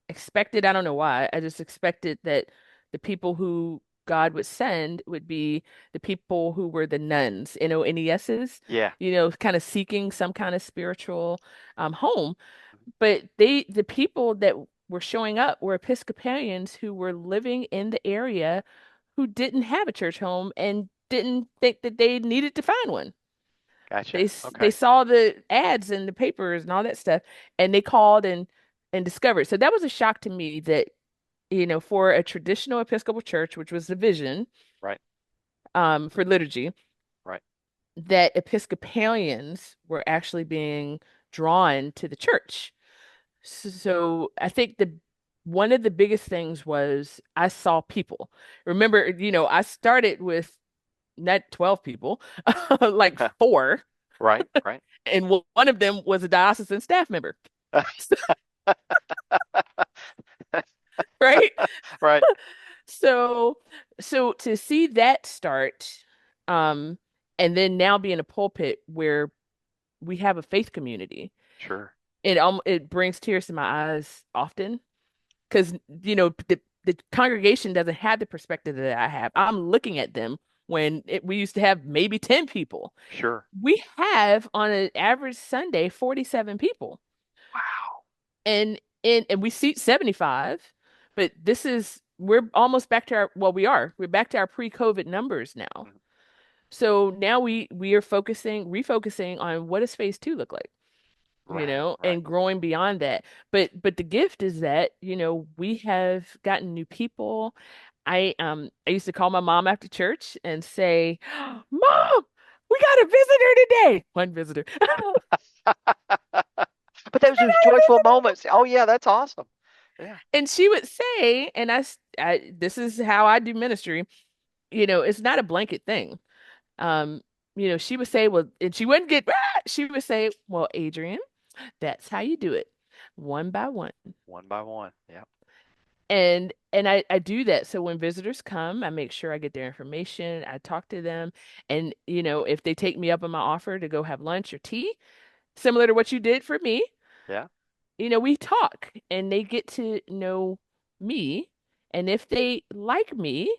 expected, I don't know why, I just expected that the people who God would send would be the people who were the nuns, NONESs, Yeah. kind of seeking some kind of spiritual home. Mhm. But the people that were showing up were Episcopalians who were living in the area who didn't have a church home and didn't think that they needed to find one. Gotcha. They Okay. saw the ads in the papers and all that stuff, and they called and discovered. So that was a shock to me that, for a traditional Episcopal church, which was the vision, Right. for liturgy, Right. that Episcopalians were actually being drawn to the church. So I think the one of the biggest things was I saw people. Remember, I started with not 12 people, like four, Right. Right. and one of them was a diocesan staff member, right? Right. So so to see that start, um, and then now be in a pulpit where we have a faith community, Sure. it brings tears to my eyes often because the congregation doesn't have the perspective that I have. I'm looking at them when we used to have maybe 10 people. Sure. We have on an average Sunday 47 people. Wow. And we seat 75, but we're almost back to we're back to our pre-COVID numbers now. Mhm. So now we are refocusing on what does phase two look like, Right. Right. and growing beyond that. But the gift is that, we have gotten new people. I used to call my mom after church and say, "Mom, we got a visitor today." One visitor. But those joyful moments. Oh yeah, that's awesome. Yeah. And she would say, and this is how I do ministry, it's not a blanket thing. Um, she would say, well, and she wouldn't get, she would say, well, Adrienne, that's how you do it, one by one. One by one. Yeah. And I do that. So when visitors come, I make sure I get their information. I talk to them. And, if they take me up on my offer to go have lunch or tea, similar to what you did for me, Yeah. we talk and they get to know me. And if they like me,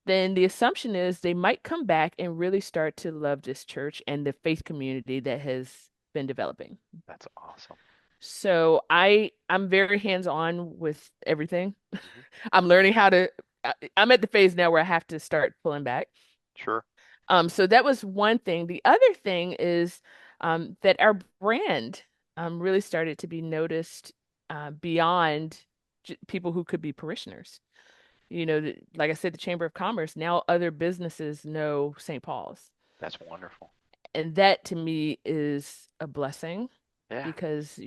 then the assumption is they might come back and really start to love this church and the faith community that has been developing. That's awesome. So I'm very hands-on with everything. Hmm. I'm learning how to I'm at the phase now where I have to start pulling back. Sure. So that was one thing. The other thing is that our brand really started to be noticed beyond people who could be parishioners. Like I said, the Chamber of Commerce, now other businesses know St. Paul's. That's wonderful. And that to me is a blessing Yeah. because,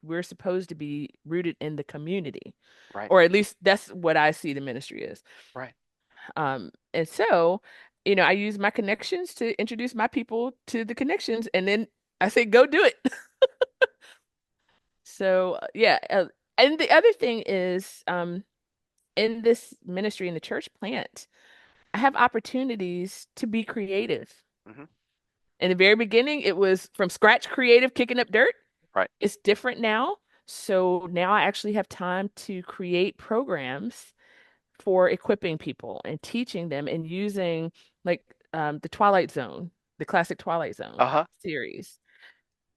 we're supposed to be rooted in the community, Right. or at least that's what I see the ministry is. Right. And so, I use my connections to introduce my people to the connections, and then I say, go do it. So, yeah. And the other thing is, in this ministry in the church plant, I have opportunities to be creative. Hmm. In the very beginning, it was from scratch creative, kicking up dirt. Right. It's different now. So now I actually have time to create programs for equipping people and teaching them and using like the Twilight Zone. the classic Twilight Zone Uh-huh. series.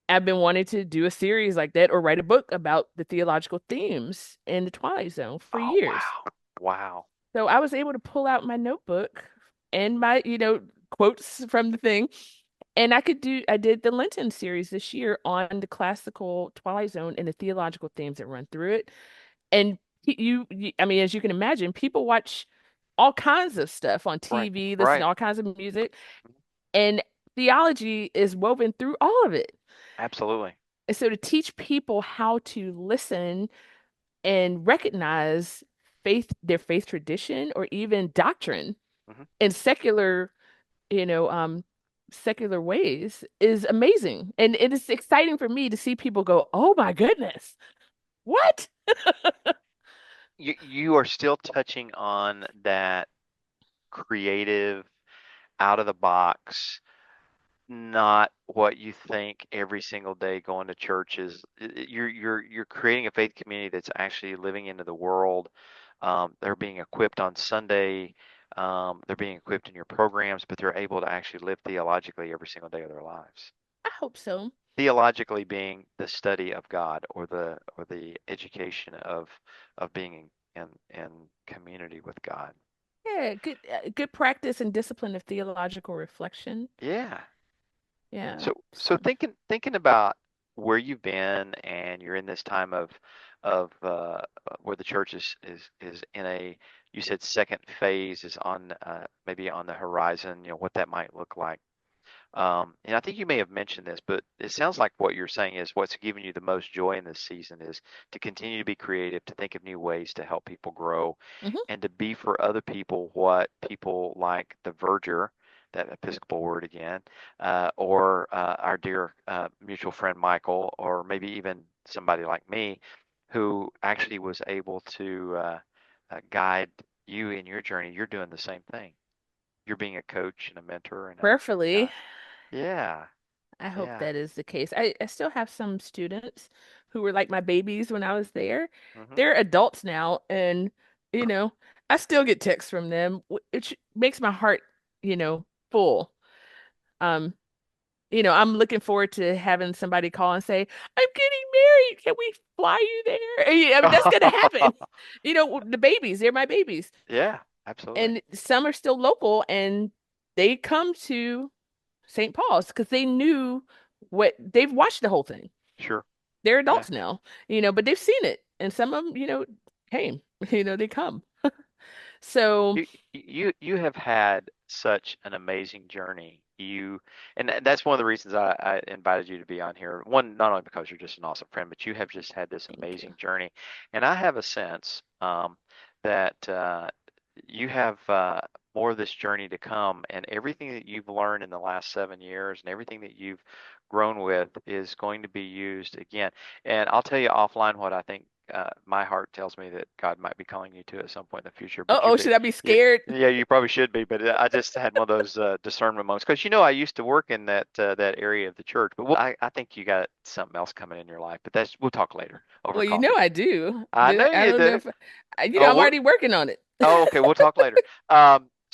I've been wanting to do a series like that or write a book about the theological themes in the Twilight Zone for Oh, years. wow. Wow. So I was able to pull out my notebook and my, quotes from the thing. And I did the Lenten series this year on the classical Twilight Zone and the theological themes that run through it. And I mean, as you can imagine, people watch all kinds of stuff on Right. TV, listen to Right. all kinds of music, and theology is woven through all of it. Absolutely. And so to teach people how to listen and recognize their faith tradition, or even doctrine Hmm. in you know, um, secular ways is amazing. And it is exciting for me to see people go, "Oh my goodness, what?" You are still touching on that creative, out of the box, not what you think every single day going to church is. You're creating a faith community that's actually living into the world. They're being equipped on Sunday. They're being equipped in your programs, but they're able to actually live theologically every single day of their lives. I hope so. Theologically being the study of God, or the education of being in community with God. Yeah, good practice and discipline of theological reflection. Yeah. Yeah. So So, thinking about where you've been, and you're in this time of where the church is in a, you said second phase is on, maybe on the horizon, what that might look like. And I think you may have mentioned this, but it sounds like what you're saying is what's given you the most joy in this season is to continue to be creative, to think of new ways to help people grow, mhm. and to be for other people what people like the verger, that Episcopal word again, or our dear mutual friend Michael, or maybe even somebody like me, who actually was able to guide you in your journey. You're doing the same thing. You're being a coach and a mentor and a Prayerfully, guide. Yeah, I hope yeah. that is the case. I still have some students who were like my babies when I was there. Hmm. They're adults now, and you know, I still get texts from them, which makes my heart, full. Um, I'm looking forward to having somebody call and say, "I'm getting married. Can we fly you there?" I mean, that's gonna happen. The babies, they're my babies. Yeah, absolutely. And some are still local, and they come to St. Paul's because they knew what they've watched the whole thing. Sure. They're Yeah. adults now, but they've seen it. And some of them, came, they come. So, You have had such an amazing journey. And that's one of the reasons I invited you to be on here. One, not only because you're just an awesome friend, but you have just had this thank you. amazing journey. And I have a sense that you have more of this journey to come, and everything that you've learned in the last 7 years and everything that you've grown with is going to be used again. And I'll tell you offline what I think. My heart tells me that God might be calling you to at some point in the future, but Uh-oh, should I be yeah, scared? yeah, you probably should be. But I just had one of those discernment moments, because I used to work in that area of the church. But I think you got something else coming in your life. But we'll talk later over Well, coffee. I do. I know I you don't know do. if, Oh, I'm already working on it. oh, okay. We'll talk later.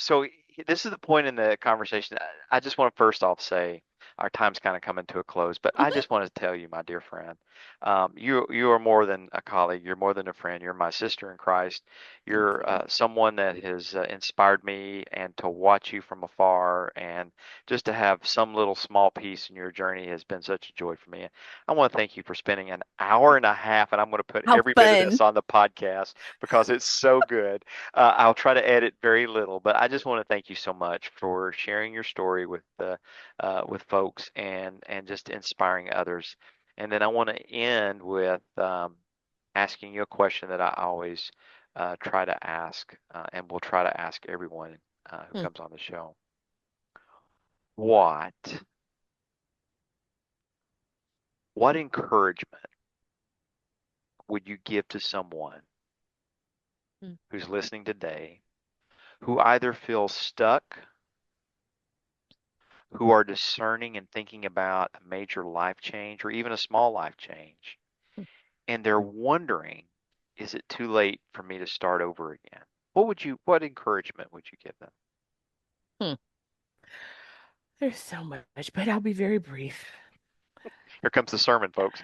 So this is the point in the conversation. I just want to first off say our time's kind of coming to a close, but I Mhm. just want to tell you, my dear friend, you are more than a colleague. You're more than a friend. You're my sister in Christ. Thank You're you. someone that has inspired me, and to watch you from afar, and just to have some little small piece in your journey has been such a joy for me. I want to thank you for spending an hour and a half, and I'm going to put How every bit of fun. this on the podcast because it's so good. I'll try to edit very little, but I just want to thank you so much for sharing your story with folks, and just inspiring others. And then I want to end with asking you a question that I always try to ask, and will try to ask everyone who Hmm. comes on the show. What what encouragement would you give to someone Hmm. who's listening today, who either feels stuck, who are discerning and thinking about a major life change or even a small life change, and they're wondering, is it too late for me to start over again? What encouragement would you give them? Hmm. There's so much, but I'll be very brief. Here comes the sermon, folks.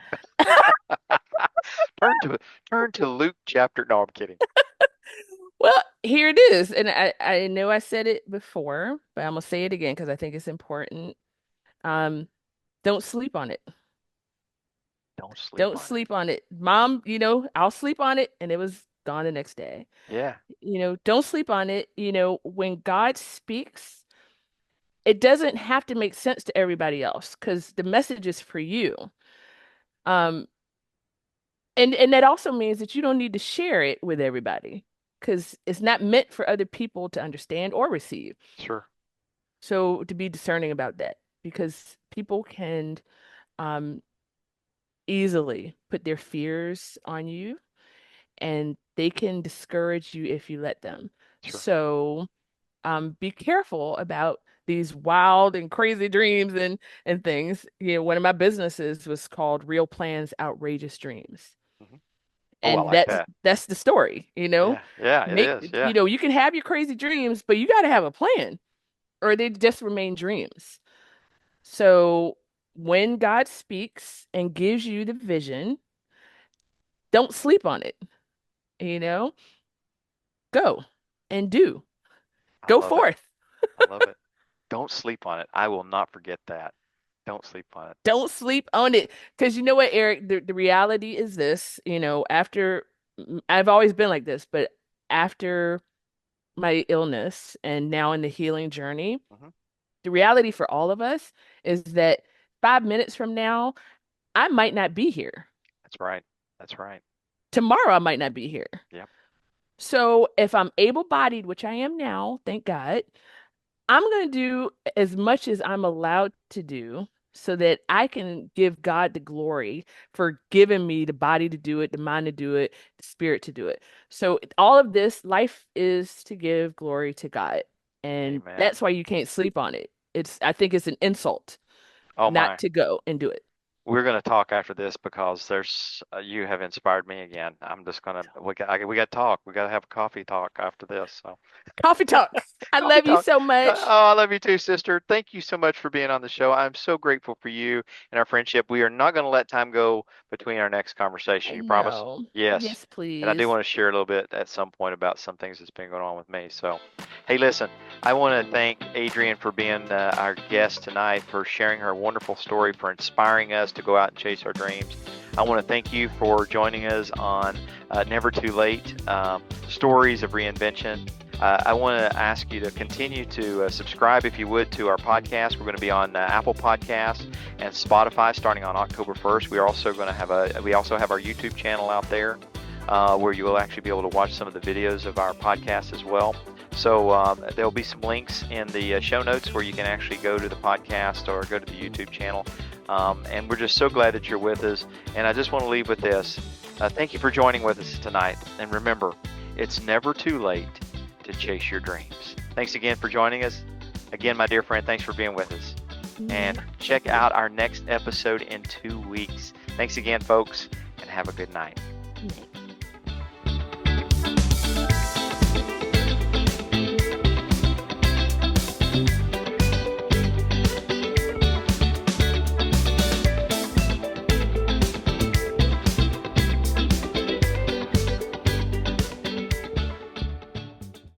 Turn to turn to Luke chapter. No, I'm kidding. Well, here it is. And I know I said it before, but I'm gonna say it again because I think it's important. Um, don't sleep on it. Don't sleep Don't on it. sleep on it. Mom, I'll sleep on it, and it was gone the next day. Yeah, Don't sleep on it. When God speaks, it doesn't have to make sense to everybody else because the message is for you. Um, and that also means that you don't need to share it with everybody because it's not meant for other people to understand or receive. sure, So to be discerning about that because people can um easily put their fears on you and they can discourage you if you let them. sure. So be careful about these wild and crazy dreams and things. One of my businesses was called Real Plans, Outrageous Dreams. Hmm. Oh, I And like that's that. that's the story, Yeah, yeah, it Make is. Yeah, you can have your crazy dreams, but you got to have a plan or they just remain dreams. So when God speaks and gives you the vision, don't sleep on it, you know? Go and do. I Go love it. forth. I love it. Don't sleep on it. I will not forget that. Don't sleep on it. Don't sleep on it. Because you know what, Eric, the reality is this, after I've always been like this, but after my illness and now in the healing journey, Hmm. the reality for all of us is that 5 minutes from now, I might not be here. That's right. That's right. Tomorrow, I might not be here. Yep. So if I'm able-bodied, which I am now, thank God, I'm going to do as much as I'm allowed to do so that I can give God the glory for giving me the body to do it, the mind to do it, the spirit to do it. So all of this, life is to give glory to God. And Amen. that's why you can't sleep on it. I think it's an insult Oh not my. to go and do it. We're going to talk after this because you have inspired me again. I'm just gonna we got to talk. We got to have a coffee talk after this. So Coffee talk. I coffee love you talk. so Oh, much. I love you too, sister. Thank you so much for being on the show. I'm so grateful for you and our friendship. We are not going to let time go between our next conversation. I You promise? know. Yes. Yes, And I do please. want to share a little bit at some point about some things that's been going on with me. So, hey, listen, I want to thank Adrienne for being our guest tonight, for sharing her wonderful story, for inspiring us to go out and chase our dreams. I want to thank you for joining us on Never Too Late Stories of Reinvention. I want to ask you to continue to subscribe, if you would, to our podcast. We're going to be on Apple Podcasts and Spotify starting on October 1st. We also have our YouTube channel out there where you will actually be able to watch some of the videos of our podcast as well. So there'll be some links in the show notes where you can actually go to the podcast or go to the YouTube channel. And we're just so glad that you're with us. And I just want to leave with this. Thank you for joining with us tonight. And remember, it's never too late to chase your dreams. Thanks again for joining us. Again, my dear friend, thanks for being with us. And check out our next episode in 2 weeks. Thanks again, folks, and have a good night. Next.